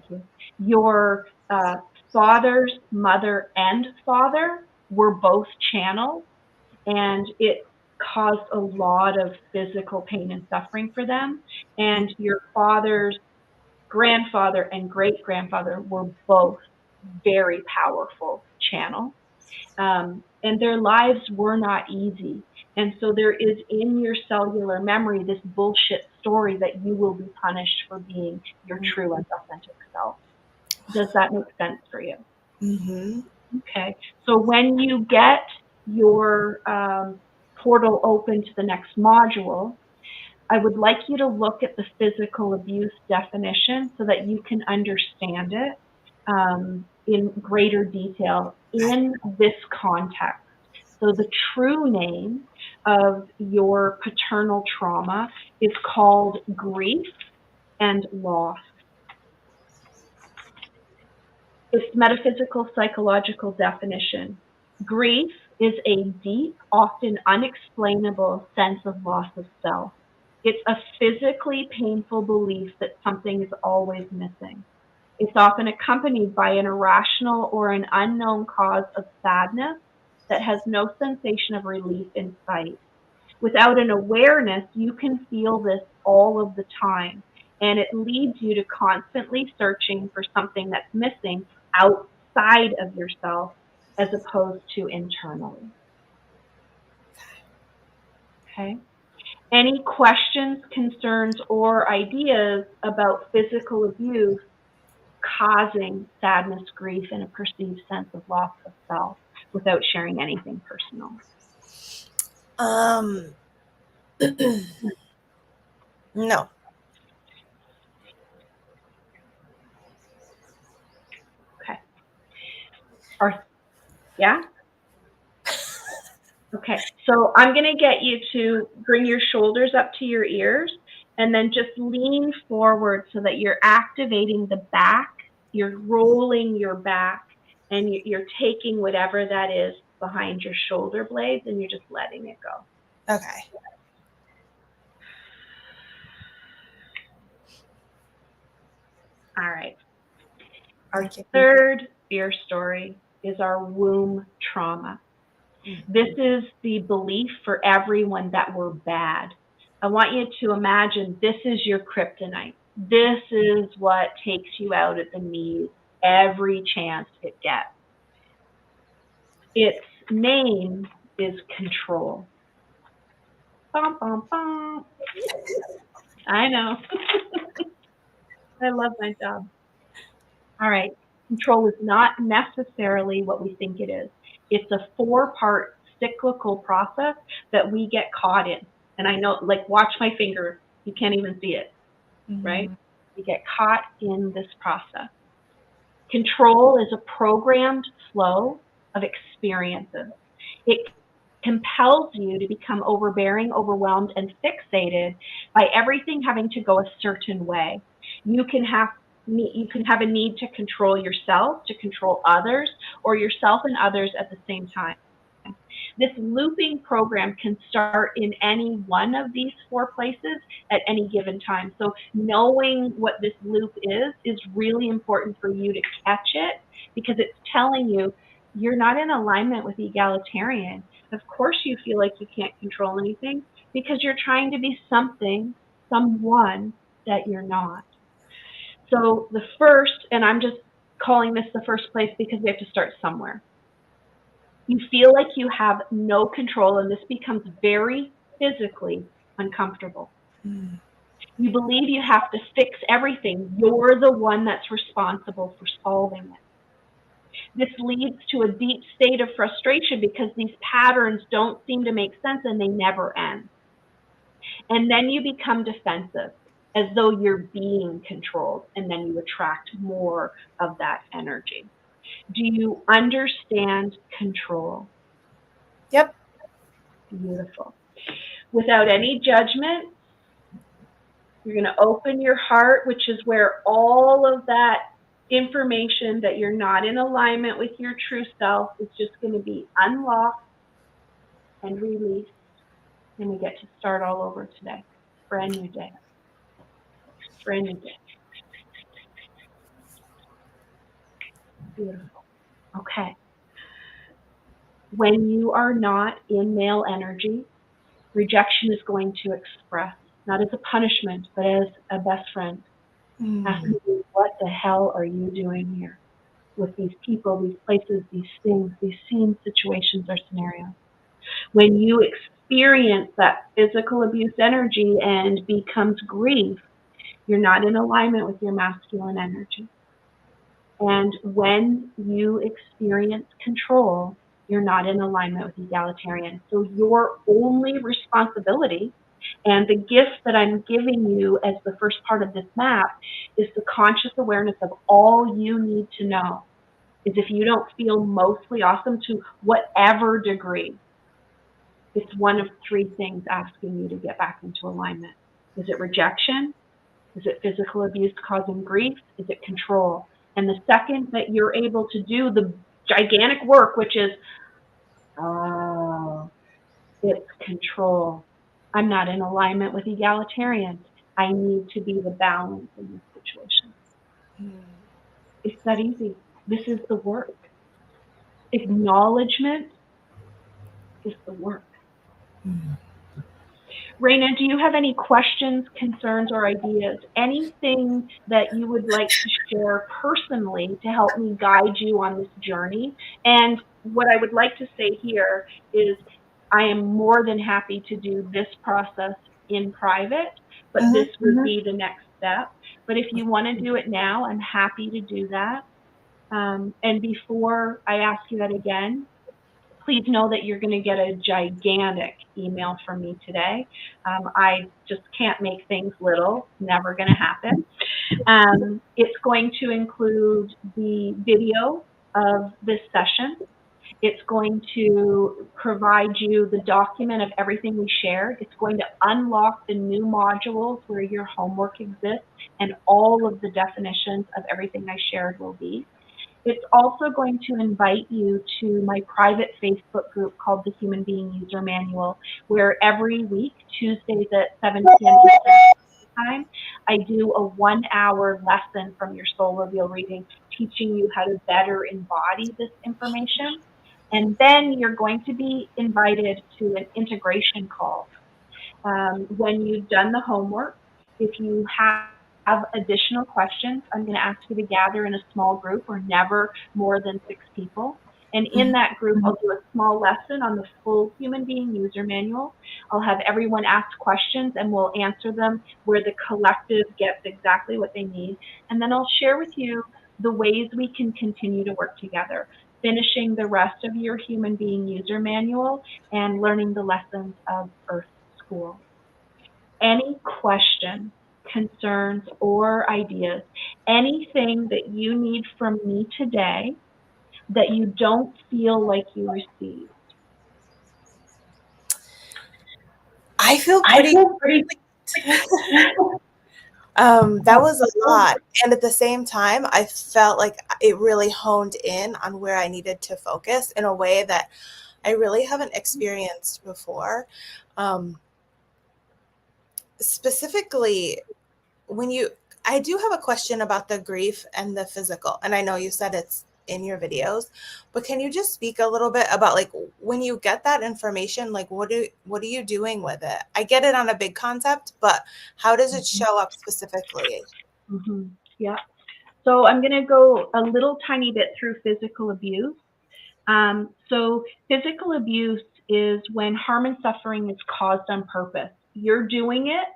you. Your father's mother and father were both channels, and it caused a lot of physical pain and suffering for them. And your father's grandfather and great-grandfather were both very powerful channels. And their lives were not easy. And so there is in your cellular memory this bullshit story that you will be punished for being your true and authentic self. Does that make sense for you? Mm-hmm. Okay. So when you get your portal open to the next module, I would like you to look at the physical abuse definition so that you can understand it in greater detail in this context. So the true name of your paternal trauma is called grief and loss. Its metaphysical psychological definition. Grief is a deep, often unexplainable sense of loss of self. It's a physically painful belief that something is always missing. It's often accompanied by an irrational or an unknown cause of sadness that has no sensation of relief in sight. Without an awareness, you can feel this all of the time, and it leads you to constantly searching for something that's missing outside of yourself as opposed to internally. Okay? Any questions, concerns, or ideas about physical abuse causing sadness, grief, and a perceived sense of loss of self without sharing anything personal? No. Okay. Yeah? Okay, so I'm going to get you to bring your shoulders up to your ears and then just lean forward so that you're activating the back, you're rolling your back, and you're taking whatever that is behind your shoulder blades and you're just letting it go. Okay. All right. Our third fear story is our womb trauma. This is the belief for everyone that we're bad. I want you to imagine this is your kryptonite. This is what takes you out at the knees every chance it gets. Its name is control. Bum, bum, bum. I know. I love my job. All right. Control is not necessarily what we think it is. It's a 4-part cyclical process that we get caught in. And I know, like, watch my finger. You can't even see it, right? We get caught in this process. Control is a programmed flow of experiences. It compels you to become overbearing, overwhelmed, and fixated by everything having to go a certain way. You can have a need to control yourself, to control others, or yourself and others at the same time. This looping program can start in any one of these 4 places at any given time. So knowing what this loop is really important for you to catch it, because it's telling you you're not in alignment with egalitarian. Of course you feel like you can't control anything because you're trying to be something, someone that you're not. So the first, and I'm just calling this the first place because we have to start somewhere. You feel like you have no control, and this becomes very physically uncomfortable. You believe you have to fix everything. You're the one that's responsible for solving it. This leads to a deep state of frustration because these patterns don't seem to make sense and they never end. And then you become defensive, as though you're being controlled, and then you attract more of that energy. Do you understand control? Yep. Beautiful. Without any judgment, you're going to open your heart, which is where all of that information that you're not in alignment with your true self is just going to be unlocked and released. And we get to start all over today. Brand new day. Brand new day. Beautiful. Okay. When you are not in male energy, rejection is going to express, not as a punishment, but as a best friend. Asking you, what the hell are you doing here with these people, these places, these things, these scenes, situations, or scenarios? When you experience that physical abuse energy and becomes grief, you're not in alignment with your masculine energy. And when you experience control, you're not in alignment with egalitarian. So your only responsibility, and the gift that I'm giving you as the first part of this map, is the conscious awareness of all you need to know is if you don't feel mostly awesome to whatever degree, It's one of three things asking you to get back into alignment. Is it rejection? Is it physical abuse causing grief? Is it control? And the second that you're able to do the gigantic work, which is, oh, it's control. I'm not in alignment with egalitarian. I need to be the balance in this situation. It's that easy. This is the work. Acknowledgement is the work. Raina, do you have any questions, concerns, or ideas? Anything that you would like to share personally to help me guide you on this journey? And what I would like to say here is I am more than happy to do this process in private, but this would be the next step. But if you want to do it now, I'm happy to do that. And before I ask you that again, please know that you're going to get a gigantic email from me today. I just can't make things little. Never going to happen. It's going to include the video of this session. It's going to provide you the document of everything we shared. It's going to unlock the new modules where your homework exists and all of the definitions of everything I shared will be. It's also going to invite you to my private Facebook group called the Human Being User Manual, where every week, Tuesdays at 7 p.m. Eastern Time, I do a 1-hour lesson from your Soul Reveal reading, teaching you how to better embody this information. And then you're going to be invited to an integration call. When you've done the homework, if you have additional questions, I'm going to ask you to gather in a small group or never more than 6 people. And in that group, I'll do a small lesson on the full Human Being User Manual. I'll have everyone ask questions and we'll answer them where the collective gets exactly what they need. And then I'll share with you the ways we can continue to work together, finishing the rest of your Human Being User Manual and learning the lessons of Earth School. Any questions, concerns, or ideas, anything that you need from me today that you don't feel like you received? I feel pretty that was a lot. And at the same time, I felt like it really honed in on where I needed to focus in a way that I really haven't experienced before. Specifically, I do have a question about the grief and the physical. And I know you said it's in your videos, but can you just speak a little bit about, like, when you get that information, like what are you doing with it? I get it on a big concept, but how does it show up specifically? Yeah. So I'm going to go a little tiny bit through physical abuse. So physical abuse is when harm and suffering is caused on purpose. You're doing it,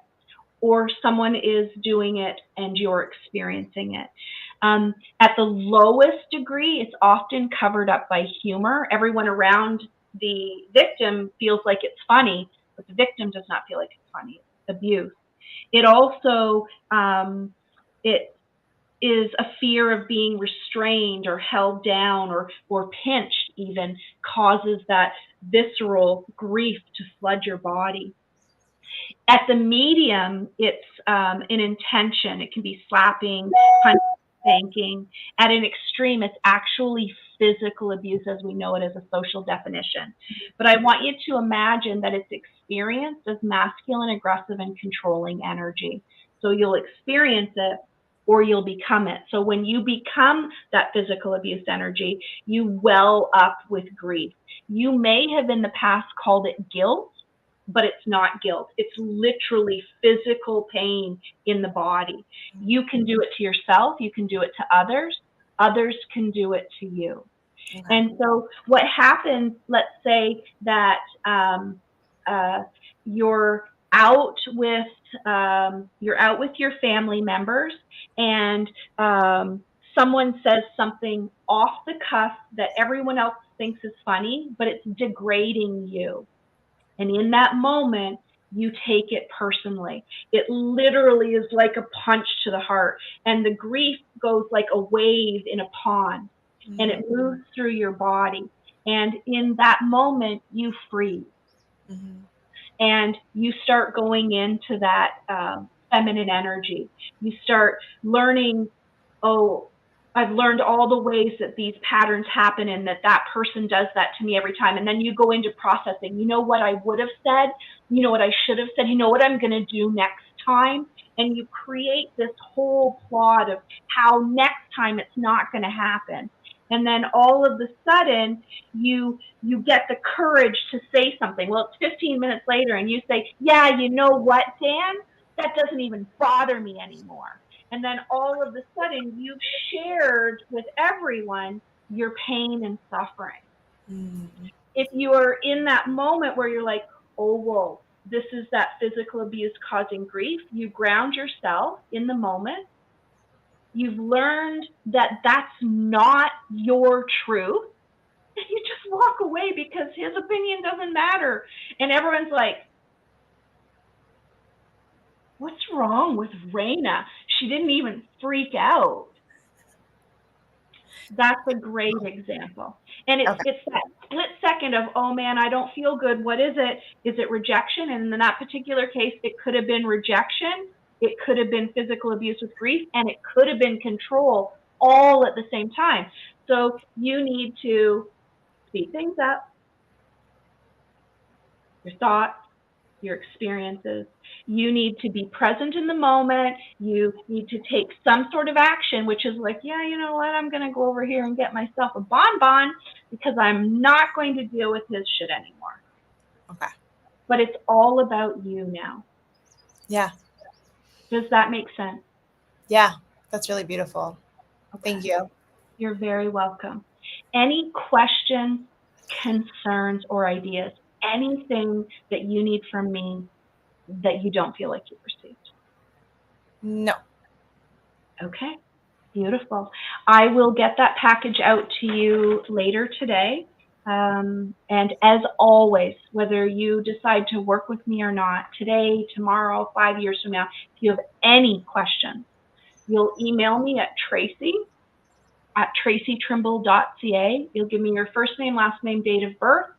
or someone is doing it and you're experiencing it. At the lowest degree, it's often covered up by humor. Everyone around the victim feels like it's funny, but the victim does not feel like it's funny. It's abuse. It also, it is a fear of being restrained or held down or pinched even causes that visceral grief to flood your body. At the medium, it's an intention. It can be slapping, punching, spanking. At an extreme, it's actually physical abuse as we know it as a social definition. But I want you to imagine that it's experienced as masculine, aggressive, and controlling energy. So you'll experience it or you'll become it. So when you become that physical abuse energy, you well up with grief. You may have in the past called it guilt, but it's not guilt. It's literally physical pain in the body. You can do it to yourself. You can do it to others. Others can do it to you. Okay. And so what happens, let's say that you're out with your family members and someone says something off the cuff that everyone else thinks is funny, but it's degrading you. And in that moment, you take it personally. It literally is like a punch to the heart. And the grief goes like a wave in a pond. And it moves through your body. And in that moment, you freeze. Mhm. And you start going into that feminine energy. You start learning, oh, I've learned all the ways that these patterns happen and that person does that to me every time. And then you go into processing. You know what I would have said? You know what I should have said? You know what I'm going to do next time? And you create this whole plot of how next time it's not going to happen. And then all of a sudden, you get the courage to say something. Well, it's 15 minutes later, and you say, yeah, you know what, Dan? That doesn't even bother me anymore. And then all of a sudden, you've shared with everyone your pain and suffering. Mm-hmm. If you are in that moment where you're like, oh, whoa, this is that physical abuse causing grief, you ground yourself in the moment. You've learned that that's not your truth. And you just walk away because his opinion doesn't matter. And everyone's like, what's wrong with Raina? She didn't even freak out. That's a great example. And it's that split second of, oh man, I don't feel good. What is it? Is it rejection? And in that particular case, it could have been rejection. It could have been physical abuse with grief, and it could have been control all at the same time. So you need to speed things up, your thoughts, your experiences. You need to be present in the moment. You need to take some sort of action, which is like, yeah, you know what? I'm going to go over here and get myself a bonbon because I'm not going to deal with his shit anymore. Okay. But it's all about you now. Yeah. Does that make sense? Yeah. That's really beautiful. Okay. Thank you. You're very welcome. Any questions, concerns, or ideas? Anything that you need from me that you don't feel like you've received? No. Okay, beautiful. I will get that package out to you later today. And as always, whether you decide to work with me or not, today, tomorrow, 5 years from now, if you have any questions, you'll email me at tracitrimble.ca. You'll give me your first name, last name, date of birth,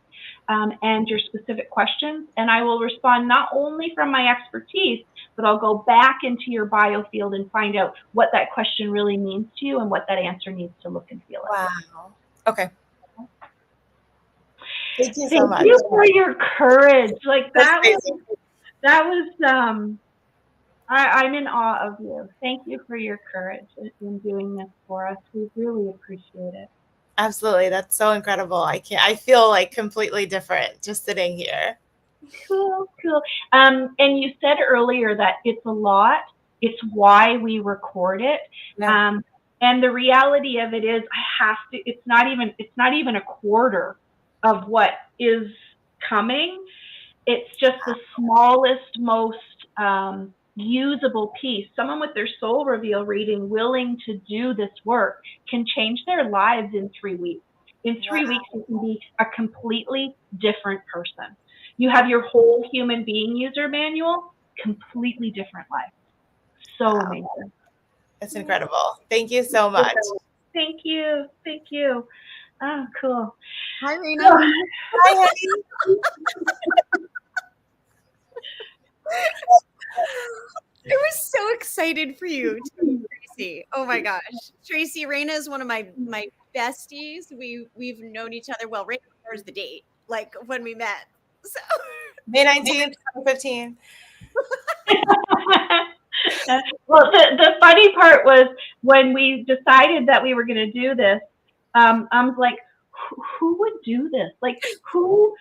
and your specific questions. And I will respond not only from my expertise, but I'll go back into your biofield and find out what that question really means to you and what that answer needs to look and feel like. Wow. Okay. Thank you so much. Thank you for your courage. Like that was I'm in awe of you. Thank you for your courage in doing this for us. We really appreciate it. Absolutely. That's so incredible. I feel like completely different just sitting here. Cool. And you said earlier that it's a lot. It's why we record it. Yeah. And the reality of it is it's not even a quarter of what is coming. It's just the smallest, most usable piece. Someone with their soul reveal reading willing to do this work can change their lives in 3 weeks. In 3 weeks, you can be a completely different person. You have your whole human being user manual, completely different life. So amazing. That's incredible. Thank you so much. Thank you. Oh, cool. Hi, Raina. Hi, honey. I was so excited for you, Traci. Oh my gosh, Traci, Raina is one of my besties. We've known each other. Well, Raina was the date, like when we met. So May 19th, 2015. Well, the funny part was when we decided that we were going to do this, I was like, who would do this? Like, who,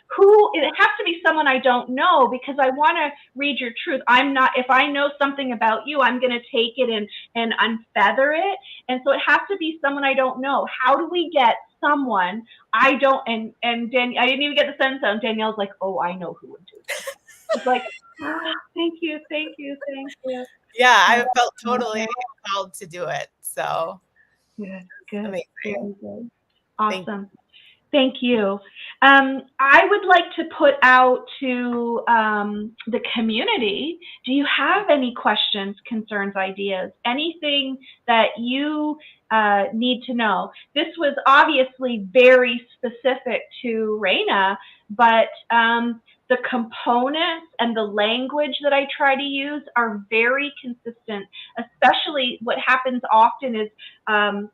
it has to be someone I don't know because I want to read your truth. If I know something about you, I'm going to take it and unfeather it. And so it has to be someone I don't know. How do we get someone I don't, and I didn't even get the sentence out. Danielle's like, oh, I know who would do this. It's like, thank you. Yeah, I felt totally called to do it. So good. Amazing. Good. Awesome. Thank you. I would like to put out to the community, do you have any questions, concerns, ideas, anything that you need to know. This was obviously very specific to Raina, but the components and the language that I try to use are very consistent. Especially what happens often is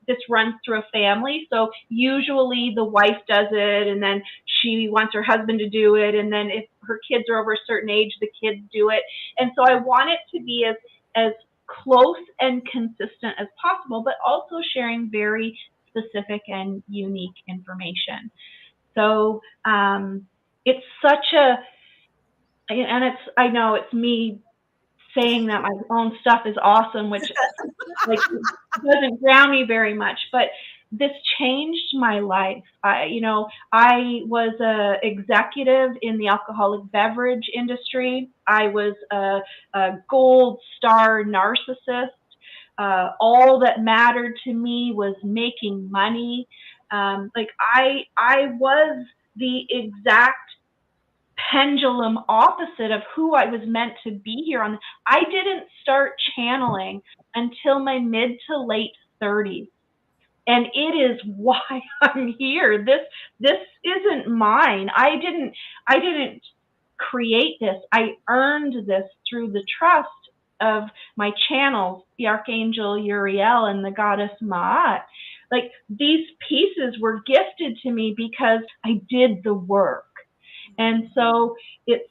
this runs through a family. So usually the wife does it, and then she wants her husband to do it, and then if her kids are over a certain age, the kids do it. And so I want it to be as close and consistent as possible, but also sharing very specific and unique information. So it's such a, and it's, I know it's me saying that my own stuff is awesome, which like doesn't ground me very much, but this changed my life. I was a executive in the alcoholic beverage industry. I was a gold star narcissist. All that mattered to me was making money. I was the exact pendulum opposite of who I was meant to be here on. I didn't start channeling until my mid to late 30s. And it is why I'm here. This isn't mine. I didn't create this. I earned this through the trust of my channels, the Archangel Uriel and the Goddess Ma'at. Like, these pieces were gifted to me because I did the work. And so it's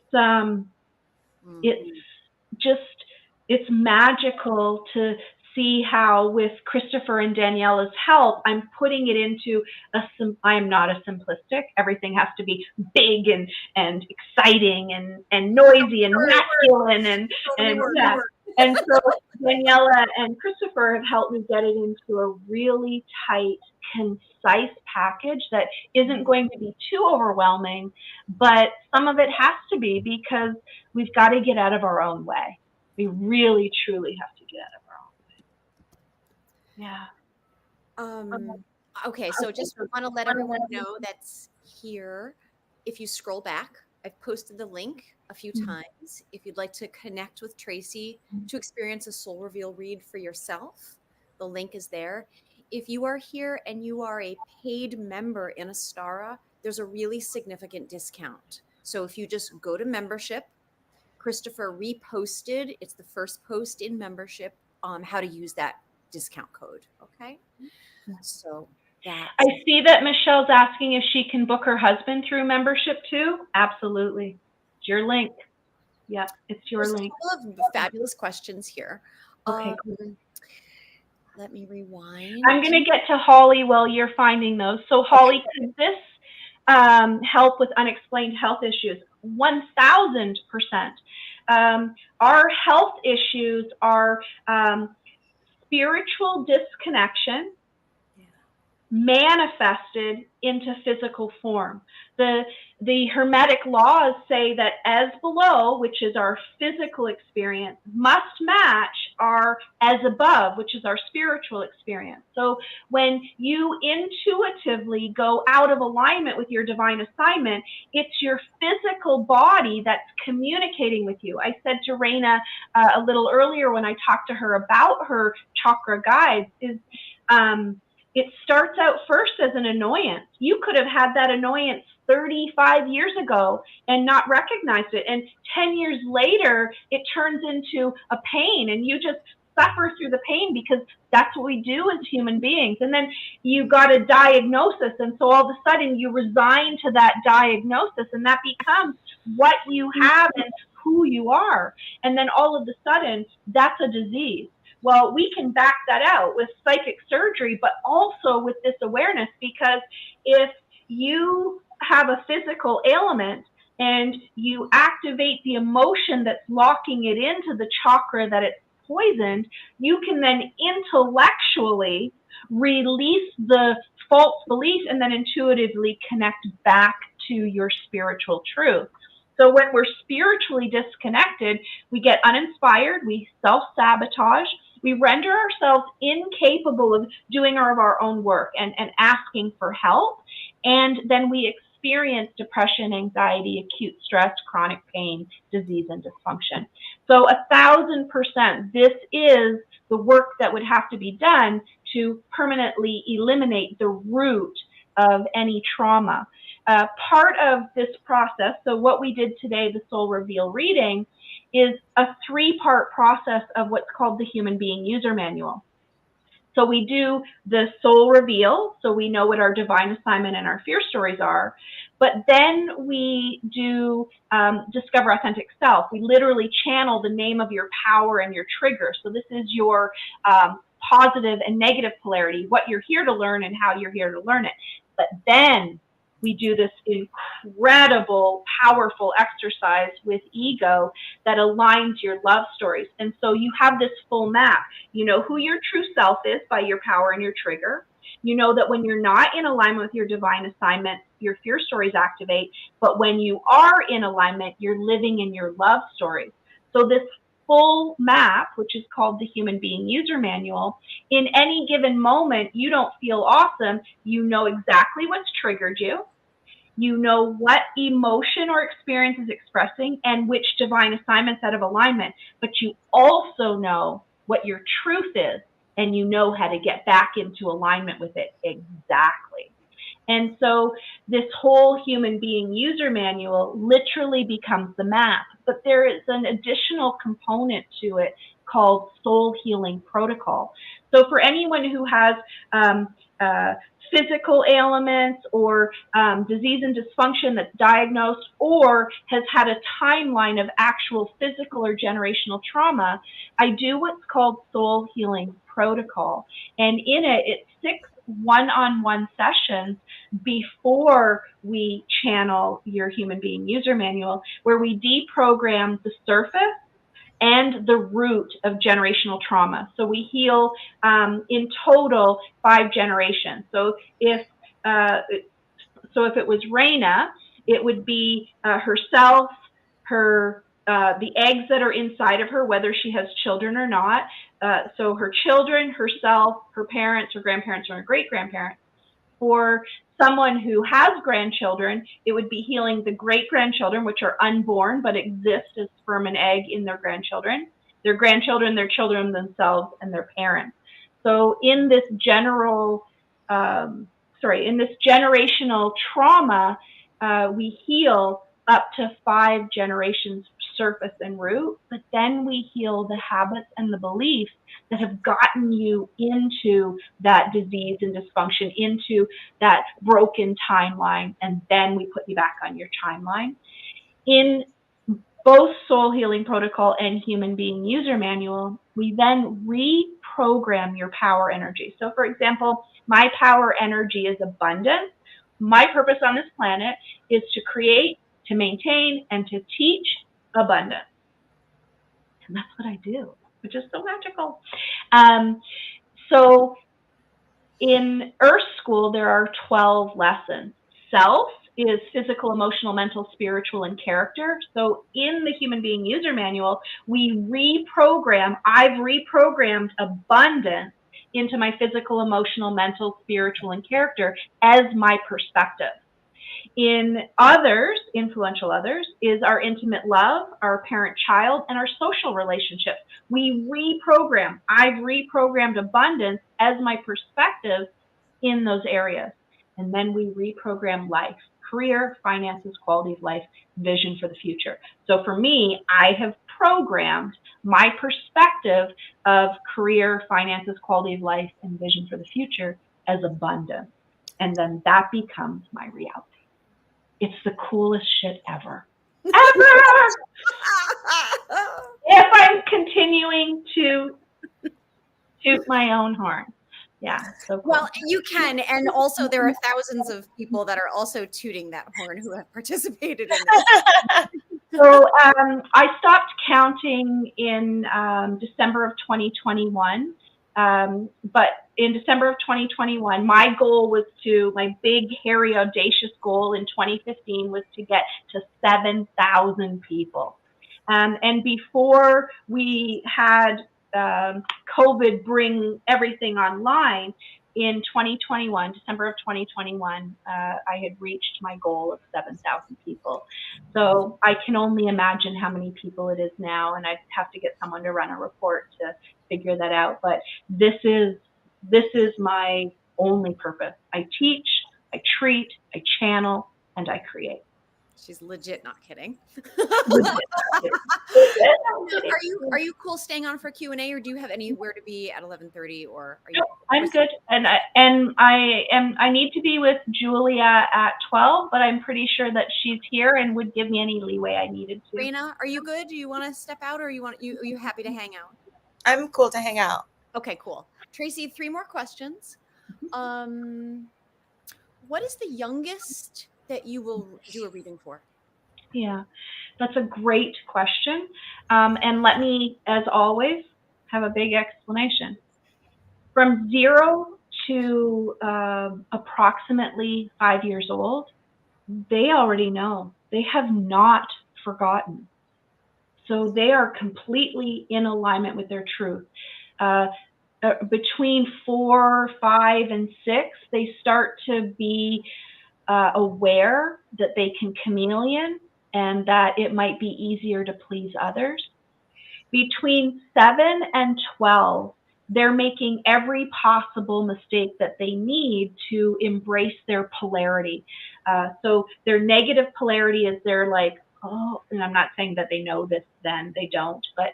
magical to see how, with Christopher and Daniela's help, I'm putting it into I am not a simplistic. Everything has to be big and exciting and noisy and masculine and yeah. And so Daniela and Christopher have helped me get it into a really tight, concise package that isn't going to be too overwhelming, but some of it has to be, because we've got to get out of our own way. We really, truly have to get out of our own way. Yeah. Okay, so just want to let everyone know that's here. If you scroll back, I've posted the link a few times. If you'd like to connect with Traci to experience a soul reveal read for yourself, the link is there. If you are here and you are a paid member in Astara, there's a really significant discount. So if you just go to membership, Christopher reposted, it's the first post in membership, how to use that discount code. Okay. So that. I see that Michelle's asking if she can book her husband through membership too. Absolutely. It's your link. Yep, it's your link. A couple of fabulous questions here. Okay, cool. Let me rewind. I'm going to get to Holly while you're finding those. So Holly, could this help with unexplained health issues? 1000%. Our health issues are spiritual disconnection manifested into physical form. The Hermetic laws say that as below, which is our physical experience, must match our as above, which is our spiritual experience. So when you intuitively go out of alignment with your divine assignment, it's your physical body that's communicating with you. I said to Raina a little earlier when I talked to her about her chakra guides, it starts out first as an annoyance. You could have had that annoyance 35 years ago and not recognized it. And 10 years later, it turns into a pain, and you just suffer through the pain because that's what we do as human beings. And then you got a diagnosis, and so all of a sudden you resign to that diagnosis, and that becomes what you have and who you are. And then all of a sudden, that's a disease. Well, we can back that out with psychic surgery, but also with this awareness, because if you have a physical ailment and you activate the emotion that's locking it into the chakra that it's poisoned, you can then intellectually release the false belief and then intuitively connect back to your spiritual truth. So when we're spiritually disconnected, we get uninspired, we self-sabotage, we render ourselves incapable of doing our own work and asking for help. And then we experience depression, anxiety, acute stress, chronic pain, disease, and dysfunction. So 1000%, this is the work that would have to be done to permanently eliminate the root of any trauma. Part of this process, so what we did today, the soul reveal reading, is a 3-part process of what's called the Human Being User Manual. So we do the soul reveal, so we know what our divine assignment and our fear stories are. But then we do discover authentic self. We literally channel the name of your power and your trigger. So this is your positive and negative polarity, what you're here to learn and how you're here to learn it. But then we do this incredible, powerful exercise with ego that aligns your love stories. And so you have this full map. You know who your true self is by your power and your trigger. You know that when you're not in alignment with your divine assignment, your fear stories activate. But when you are in alignment, you're living in your love stories. So this full map, which is called the Human Being User Manual, in any given moment, you don't feel awesome. You know exactly what's triggered you. You know what emotion or experience is expressing and which divine assignment's out of alignment. But you also know what your truth is, and you know how to get back into alignment with it exactly. And so this whole Human Being User Manual literally becomes the map, but there is an additional component to it called Soul Healing Protocol. So for anyone who has physical ailments or disease and dysfunction that's diagnosed or has had a timeline of actual physical or generational trauma, I do what's called Soul Healing Protocol. And in it, it's 6 one-on-one sessions before we channel your Human Being User Manual, where we deprogram the surface and the root of generational trauma. So we heal in total 5 generations. So if it was Raina, it would be herself, the eggs that are inside of her, whether she has children or not. So her children, herself, her parents, her grandparents, or her great-grandparents. For someone who has grandchildren, it would be healing the great-grandchildren, which are unborn but exist as sperm and egg in their grandchildren, their children themselves, and their parents. So in this generational trauma, we heal up to 5 generations surface and root, but then we heal the habits and the beliefs that have gotten you into that disease and dysfunction, into that broken timeline, and then we put you back on your timeline. In both Soul Healing Protocol and Human Being User Manual, we then reprogram your power energy. So for example, my power energy is abundance. My purpose on this planet is to create, to maintain, and to teach abundance. And that's what I do, which is so magical. So in Earth School, there are 12 lessons. Self is physical, emotional, mental, spiritual, and character. So in the Human Being User Manual, I've reprogrammed abundance into my physical, emotional, mental, spiritual, and character as my perspective. In others, influential others, is our intimate love, our parent-child, and our social relationships. I've reprogrammed abundance as my perspective in those areas. And then we reprogram life, career, finances, quality of life, vision for the future. So for me, I have programmed my perspective of career, finances, quality of life, and vision for the future as abundance. And then that becomes my reality. It's the coolest shit ever. Ever! If I'm continuing to toot my own horn. Yeah. So cool. Well, you can. And also there are thousands of people that are also tooting that horn who have participated in this. So I stopped counting in December of 2021. But in December of 2021, my big, hairy, audacious goal in 2015 was to get to 7,000 people. And before we had COVID bring everything online, in 2021, December of 2021, I had reached my goal of 7,000 people. So I can only imagine how many people it is now, and I'd have to get someone to run a report to figure that out. But this is This is my only purpose. I teach, I treat, I channel, and I create. She's legit not kidding. Legit. Are you cool staying on for Q&A, or do you have anywhere to be at 11:30, or are you? Nope, I'm good, and I need to be with Julia at 12, but I'm pretty sure that she's here and would give me any leeway I needed to. Raina, are you good? Do you want to step out, or are you happy to hang out? I'm cool to hang out. Okay, cool. Traci, 3 more questions. What is the youngest that you will do a reading for? Yeah, that's a great question. And let me, as always, have a big explanation. From 0 to approximately 5 years old, they already know. They have not forgotten. So they are completely in alignment with their truth. Between 4, 5, and 6, they start to be aware that they can chameleon and that it might be easier to please others. Between 7 and 12, they're making every possible mistake that they need to embrace their polarity. So their negative polarity is they're like, oh, and I'm not saying that they know this then, they don't, but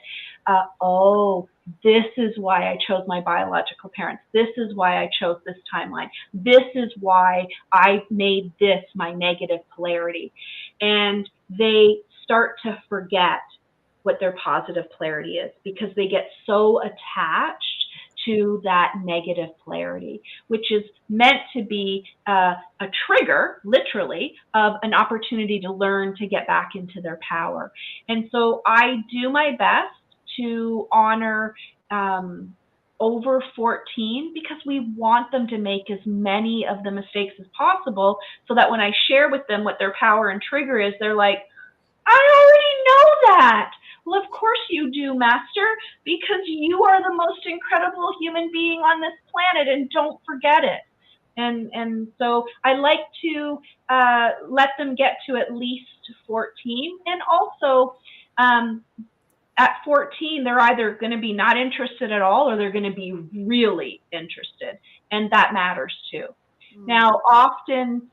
oh, this is why I chose my biological parents. This is why I chose this timeline. This is why I made this my negative polarity. And they start to forget what their positive polarity is because they get so attached to that negative polarity, which is meant to be a trigger, literally, of an opportunity to learn to get back into their power. And so I do my best to honor over 14 because we want them to make as many of the mistakes as possible so that when I share with them what their power and trigger is, they're like, I already know that. Well, of course you do, Master, because you are the most incredible human being on this planet, and don't forget it. And so I like to let them get to at least 14. And also, at 14, they're either going to be not interested at all or they're going to be really interested. And that matters too. Now, often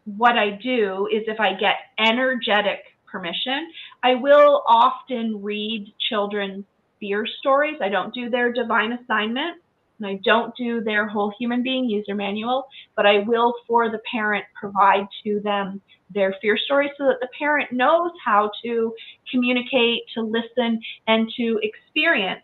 what I do is if I get energetic permission, I will often read children's fear stories. I don't do their divine assignment, and I don't do their whole human being user manual, but I will, for the parent, provide to them their fear stories so that the parent knows how to communicate, to listen, and to experience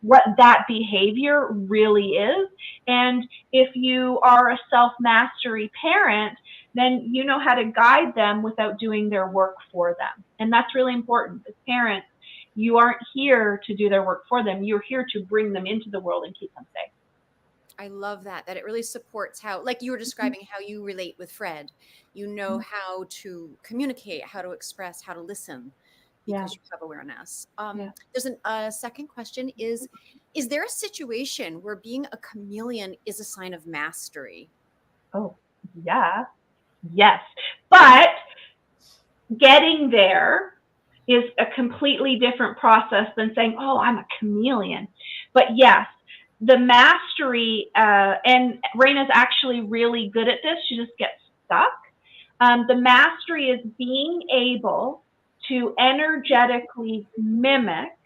what that behavior really is. And if you are a self-mastery parent, then you know how to guide them without doing their work for them. And that's really important. As parents, you aren't here to do their work for them. You're here to bring them into the world and keep them safe. I love that it really supports how, like you were describing, how you relate with Fred. You know how to communicate, how to express, how to listen, because you have awareness. There's a second question is there a situation where being a chameleon is a sign of mastery? Oh, yeah. Yes. But getting there is a completely different process than saying, oh, I'm a chameleon. But yes, the mastery, and Raina's actually really good at this. She just gets stuck. The mastery is being able to energetically mimic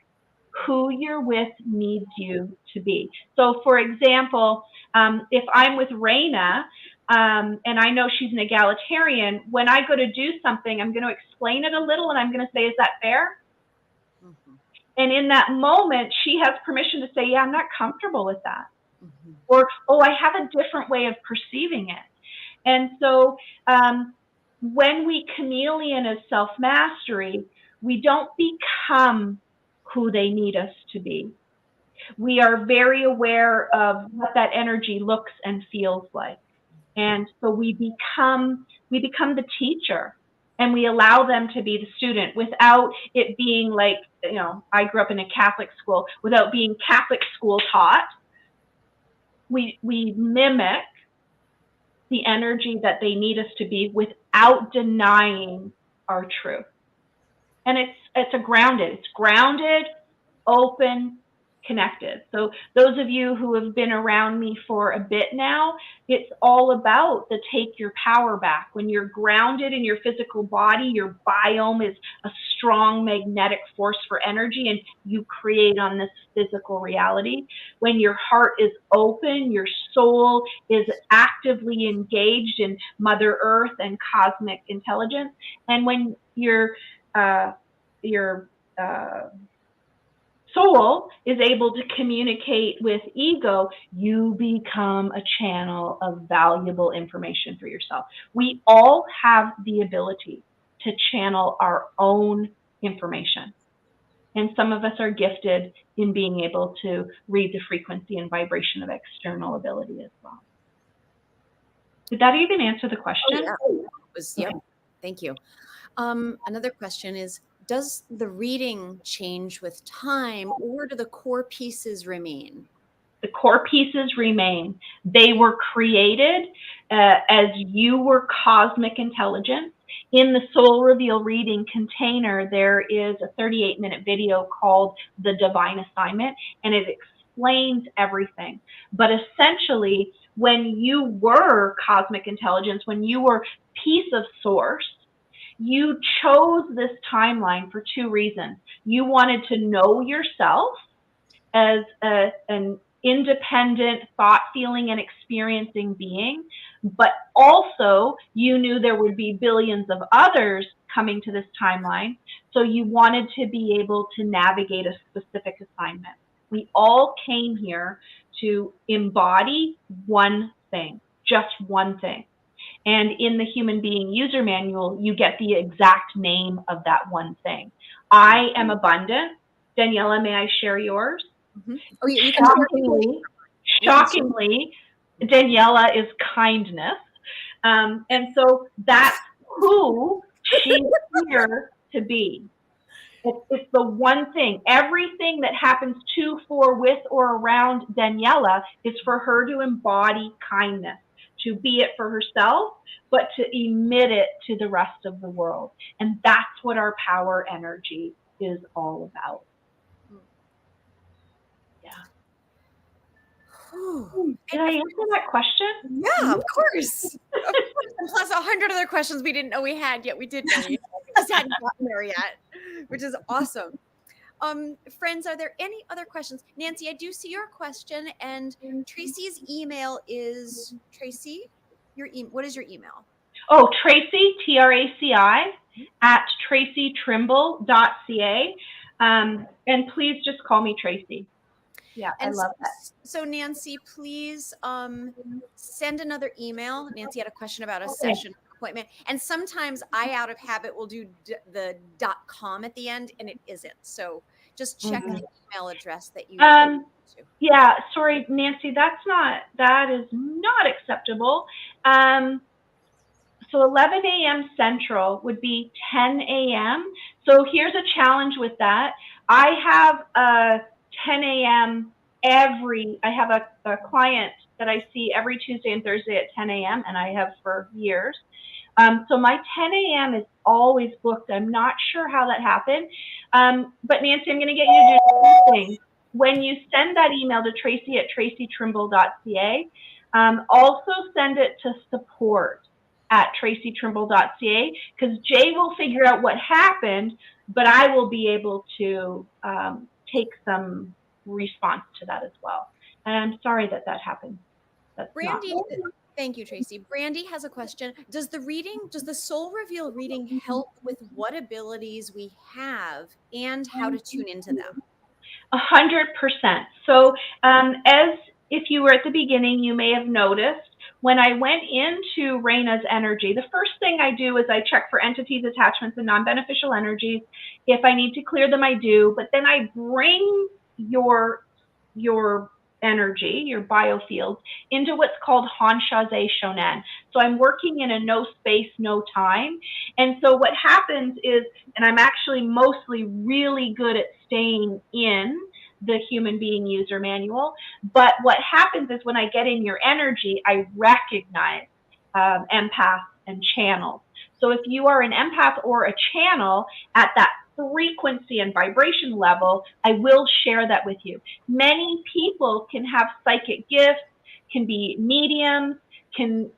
who you're with needs you to be. So, for example, if I'm with Raina, and I know she's an egalitarian, when I go to do something, I'm going to explain it a little and I'm going to say, is that fair? Mm-hmm. And in that moment, she has permission to say, yeah, I'm not comfortable with that. Mm-hmm. Or, oh, I have a different way of perceiving it. And so when we chameleon as self-mastery, we don't become who they need us to be. We are very aware of what that energy looks and feels like. And so we become the teacher, and we allow them to be the student without it being like, you know, I grew up in a Catholic school, without being Catholic school taught. We mimic the energy that they need us to be without denying our truth. And it's grounded, open, connected. So those of you who have been around me for a bit now, it's all about the take your power back. When you're grounded in your physical body, your biome is a strong magnetic force for energy, and you create on this physical reality. When your heart is open, your soul is actively engaged in Mother Earth and cosmic intelligence. And when your soul is able to communicate with ego, you become a channel of valuable information for yourself. We all have the ability to channel our own information. And some of us are gifted in being able to read the frequency and vibration of external ability as well. Did that even answer the question? Oh, yeah. Yep. Thank you. Another question is, does the reading change with time, or do the core pieces remain? The core pieces remain. They were created as you were cosmic intelligence. In the Soul Reveal reading container, there is a 38-minute video called The Divine Assignment, and it explains everything. But essentially, when you were cosmic intelligence, when you were piece of source, you chose this timeline for two reasons. You wanted to know yourself as an independent thought, feeling, and experiencing being, but also you knew there would be billions of others coming to this timeline, so you wanted to be able to navigate a specific assignment. We all came here to embody one thing, just one thing. And in the Human Being User Manual, you get the exact name of that one thing. I am abundant. Daniela, may I share yours? Mm-hmm. Oh, you can shockingly, Daniela is kindness. And so that's who she's here to be. It's the one thing. Everything that happens to, for, with, or around Daniela is for her to embody kindness, to be it for herself, but to emit it to the rest of the world. And that's what our power energy is all about. Yeah. Did I answer that question? Yeah, of course. Plus 100 other questions we didn't know we had yet. We did know we just hadn't gotten there yet, which is awesome. Friends, are there any other questions? Nancy, I do see your question, and Traci's email is Traci. What is your email? Oh, Traci, Traci, at tracitrimble.ca. And please just call me Traci. Yeah, and I love that. So Nancy, please send another email. Nancy had a question about a session appointment. And sometimes I, out of habit, will do the .com at the end, and it isn't. So just check the email address that you to. Yeah, sorry, Nancy, that is not acceptable. So 11 a.m. Central would be 10 a.m. So here's a challenge with that. I have a 10 a.m. I have a client that I see every Tuesday and Thursday at 10 a.m. and I have for years. So my 10 a.m. is always booked. I'm not sure how that happened. But Nancy, I'm going to get you to do two things. When you send that email to Traci at tracitrimble.ca, also send it to support at tracitrimble.ca, because Jay will figure out what happened, but I will be able to take some response to that as well. And I'm sorry that happened. Brandy, thank you, Traci. Brandy has a question. Does the Soul Reveal reading help with what abilities we have and how to tune into them? 100%. So as if you were at the beginning, you may have noticed when I went into Raina's energy, the first thing I do is I check for entities, attachments, and non-beneficial energies. If I need to clear them, I do. But then I bring your energy, your biofield, into what's called Hanshaze Shonen. So I'm working in a no space, no time. And so what happens is, and I'm actually mostly really good at staying in the Human Being User Manual, but what happens is when I get in your energy, I recognize empaths and channels. So if you are an empath or a channel at that frequency and vibration level, I will share that with you. Many people can have psychic gifts, can be mediums, can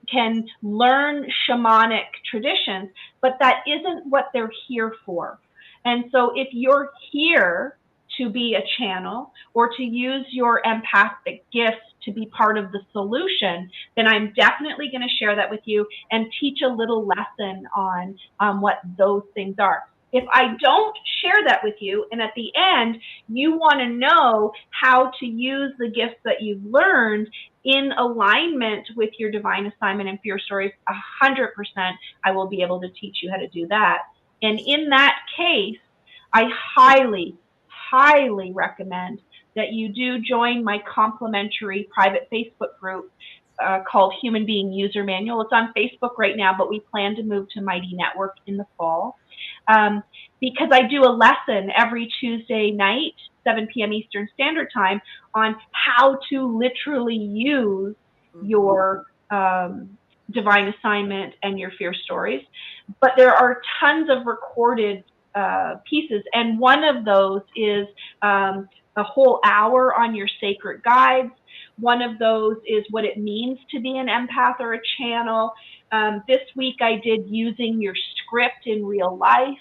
learn shamanic traditions, but that isn't what they're here for. And so if you're here to be a channel or to use your empathic gifts to be part of the solution, then I'm definitely going to share that with you and teach a little lesson on what those things are. If I don't share that with you, and at the end, you want to know how to use the gifts that you've learned in alignment with your divine assignment and for your stories, 100%, I will be able to teach you how to do that. And in that case, I highly, highly recommend that you do join my complimentary private Facebook group called Human Being User Manual. It's on Facebook right now, but we plan to move to Mighty Network in the fall. Because I do a lesson every Tuesday night, 7 p.m. Eastern Standard Time, on how to literally use your divine assignment and your fear stories. But there are tons of recorded pieces, and one of those is a whole hour on your sacred guides. One of those is what it means to be an empath or a channel. This week I did using your script in real life.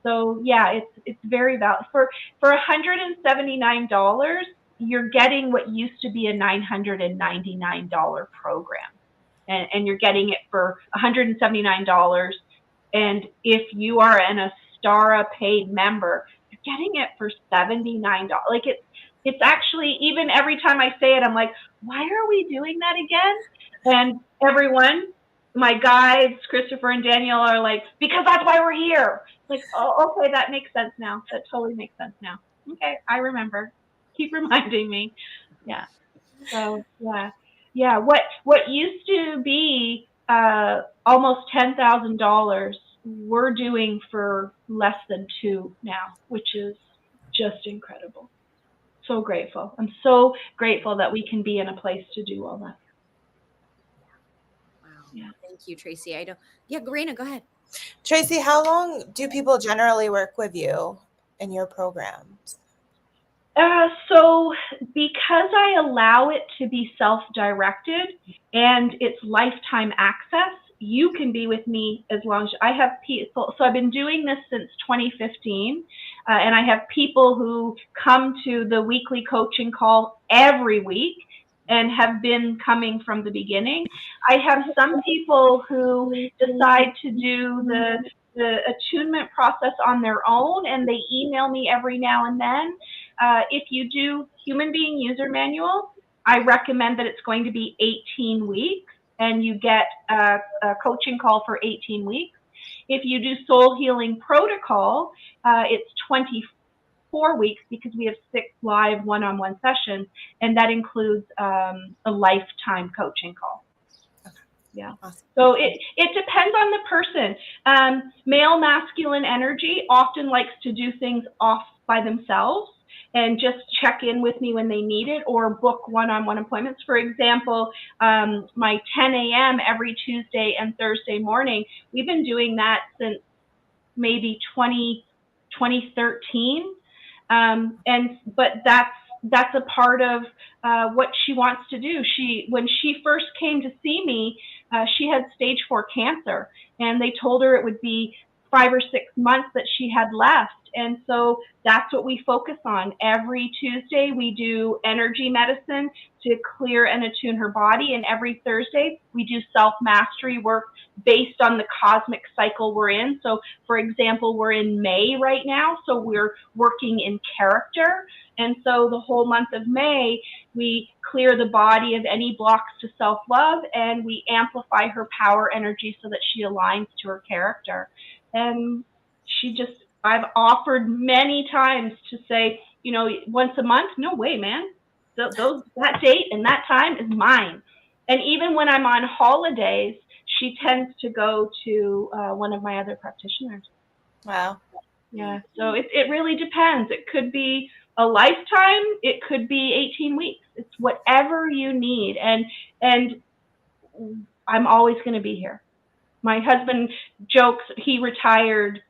So yeah, it's very valuable. For $179, you're getting what used to be a $999 program. And you're getting it for $179. And if you are an Astara paid member, you're getting it for $79. Like it's actually, even every time I say it, I'm like, why are we doing that again? And everyone, my guides, Christopher and Daniel, are like, because that's why we're here. Like, oh, okay, that makes sense now. That totally makes sense now. Okay, I remember. Keep reminding me. Yeah. So yeah. What used to be almost $10,000, we're doing for less than $2 now, which is just incredible. So grateful. I'm so grateful that we can be in a place to do all that. Wow. Yeah. Thank you, Traci. Yeah, Garena, go ahead. Traci, how long do people generally work with you in your programs? So because I allow it to be self-directed and it's lifetime access, you can be with me as long as I have people. So I've been doing this since 2015, and I have people who come to the weekly coaching call every week and have been coming from the beginning. I have some people who decide to do the attunement process on their own, and they email me every now and then. If you do Human Being User Manual, I recommend that it's going to be 18 weeks, and you get a coaching call for 18 weeks. If you do Soul Healing Protocol, it's 24 weeks because we have 6 live one-on-one sessions, and that includes a lifetime coaching call. Yeah. So it depends on the person. Male masculine energy often likes to do things off by themselves and just check in with me when they need it or book one-on-one appointments. For example, my 10 a.m. every Tuesday and Thursday morning, we've been doing that since maybe 2013. But that's a part of what she wants to do. When she first came to see me, she had stage 4 cancer, and they told her it would be 5 or 6 months that she had left. And so that's what we focus on. Every Tuesday, we do energy medicine to clear and attune her body. And every Thursday, we do self-mastery work based on the cosmic cycle we're in. So, for example, we're in May right now, so we're working in character. And so the whole month of May, we clear the body of any blocks to self-love, and we amplify her power energy so that she aligns to her character. And I've offered many times to say, once a month, no way, man. That date and that time is mine. And even when I'm on holidays, she tends to go to one of my other practitioners. Wow. Yeah. So it really depends. It could be a lifetime. It could be 18 weeks. It's whatever you need. And I'm always going to be here. My husband jokes, he retired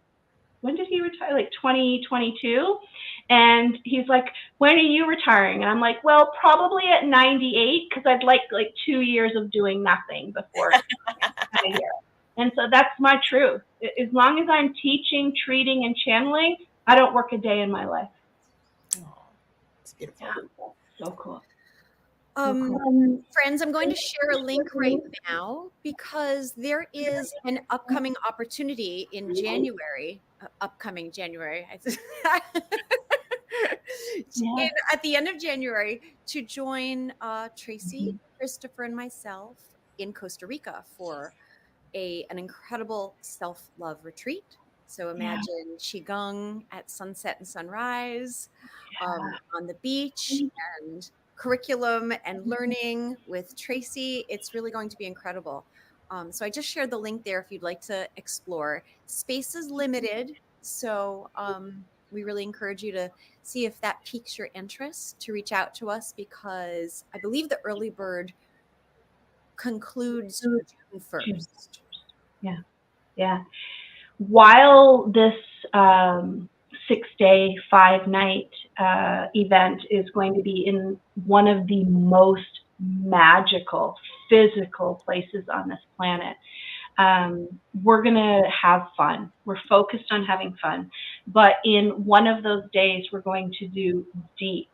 when did he retire? Like 2022. And he's like, when are you retiring? And I'm like, well, probably at 98, because I'd like 2 years of doing nothing before I hear. And so that's my truth. As long as I'm teaching, treating, and channeling, I don't work a day in my life. Oh, it's beautiful. Yeah. So cool. Friends, I'm going to share a link right now because there is an upcoming opportunity in January, upcoming January, at the end of January to join Traci, Christopher, and myself in Costa Rica for an incredible self-love retreat. So imagine Qigong at sunset and sunrise, on the beach, and curriculum and learning with Traci. It's really going to be incredible. So I just shared the link there if you'd like to explore. Space is limited, so we really encourage you to see if that piques your interest, to reach out to us, because I believe the early bird concludes June 1st. Yeah. Yeah. While this 6-day, 5-night event is going to be in one of the most magical physical places on this planet, we're going to have fun. We're focused on having fun. But in one of those days, we're going to do deep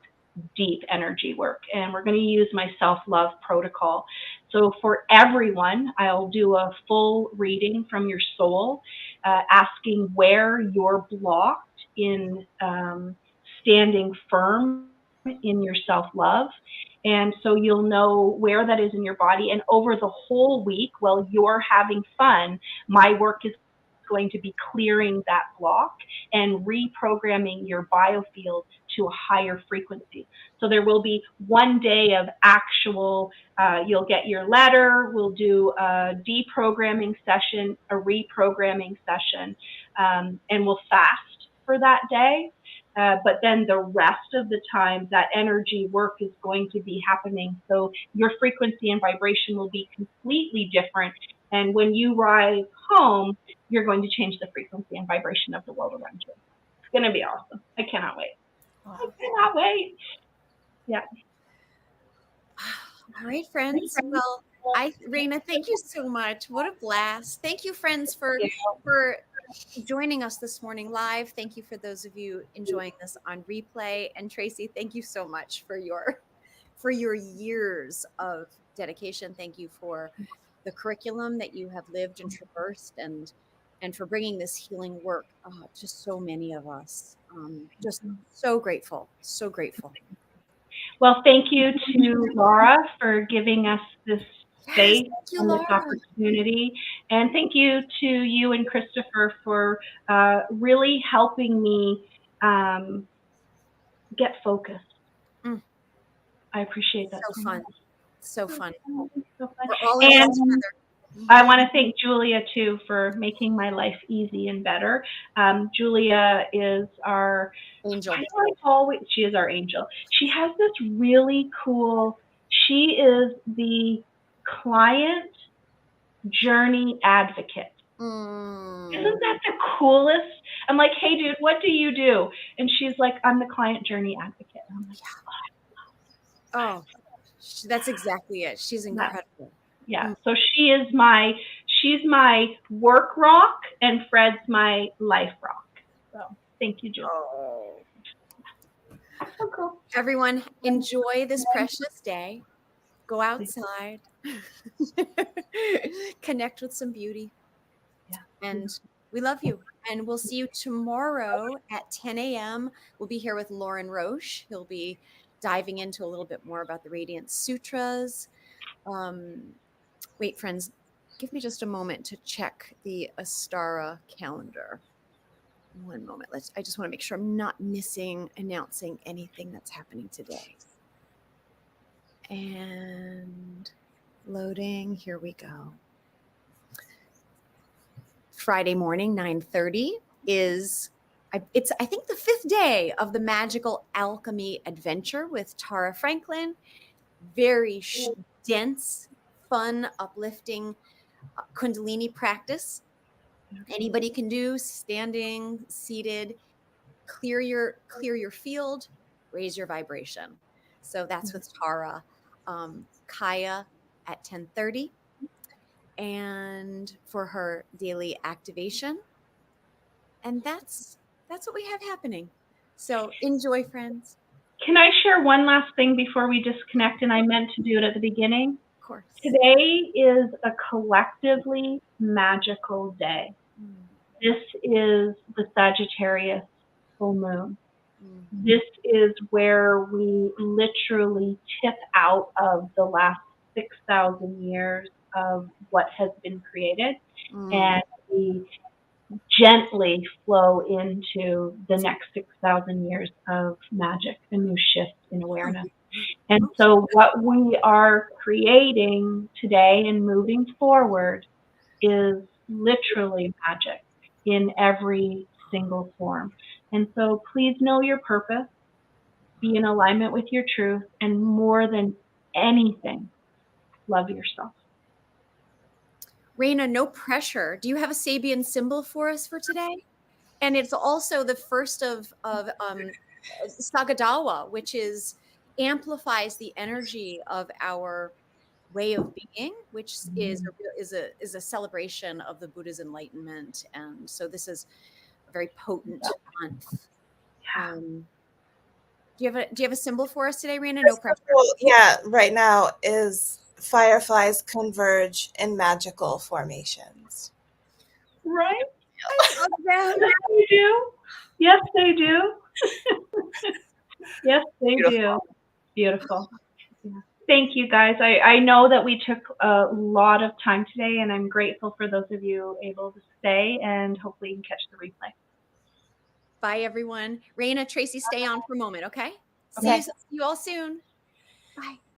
energy work, and we're going to use my self-love protocol. So for everyone, I'll do a full reading from your soul, asking where you're blocked in standing firm in your self-love. And so you'll know where that is in your body. And over the whole week, while you're having fun, my work is going to be clearing that block and reprogramming your biofield to a higher frequency. So there will be one day of actual, you'll get your letter, we'll do a deprogramming session, a reprogramming session, and we'll fast for that day. But then the rest of the time, that energy work is going to be happening. So your frequency and vibration will be completely different. And when you arrive home, you're going to change the frequency and vibration of the world around you. It's going to be awesome. I cannot wait. Wow. I cannot wait. Yeah. All right, friends. Well, Raina, thank you so much. What a blast. Thank you, friends, for joining us this morning live. Thank you for those of you enjoying this on replay. And Traci, thank you so much for your years of dedication. Thank you for the curriculum that you have lived and traversed, and for bringing this healing work to so many of us. Just so grateful, so grateful. Well, thank you to Laura for giving us this space and this opportunity. And thank you to you and Christopher for really helping me get focused. I appreciate that. So fun. So fun. So fun. We're all in this together. I want to thank Julia too for making my life easy and better. Julia is our angel. She is our angel. She has this really cool, she is the client journey advocate. Isn't that the coolest? I'm like, hey dude, what do you do? And she's like, I'm the client journey advocate. And I'm like, oh, that's exactly it. She's incredible. Yeah. So she's my work rock, and Fred's my life rock. So thank you, Julie. Oh. So cool. Everyone, enjoy this precious day. Go outside. Connect with some beauty. Yeah. And we love you. And we'll see you tomorrow at 10 a.m. We'll be here with Lauren Roche. He'll be diving into a little bit more about the Radiant Sutras. Wait, friends, give me just a moment to check the Astara calendar. One moment. I just want to make sure I'm not announcing anything that's happening today. And loading. Here we go. Friday morning, 9:30 is, I think, the 5th day of the Magical Alchemy Adventure with Tara Franklin. Very dense, fun, uplifting Kundalini practice. Anybody can do, standing, seated. Clear your field, raise your vibration. So that's with Tara. Kaya at 10:30, and for her daily activation. And that's what we have happening. So enjoy, friends. Can I share one last thing before we disconnect? And I meant to do it at the beginning. Of course. Today is a collectively magical day. This is the Sagittarius full moon. This is where we literally tip out of the last 6,000 years of what has been created, and we gently flow into the next 6,000 years of magic, a new shift in awareness. And so what we are creating today and moving forward is literally magic in every single form. And so please know your purpose, be in alignment with your truth, and more than anything, love yourself. Raina, no pressure. Do you have a Sabian symbol for us for today? And it's also the first of Sagadawa, which amplifies the energy of our way of being, which is a celebration of the Buddha's enlightenment. And so this is a very potent month. Do you have a symbol for us today, Raina? No pressure. Yeah, right now is fireflies converge in magical formations. Right? I love that. Yes, they do. Yes, they do. Yes, they do. Beautiful. Yeah. Thank you, guys. I know that we took a lot of time today, and I'm grateful for those of you able to stay, and hopefully you can catch the replay. Bye, everyone. Raina, Traci, stay on for a moment, okay? Okay. See you all soon. Bye.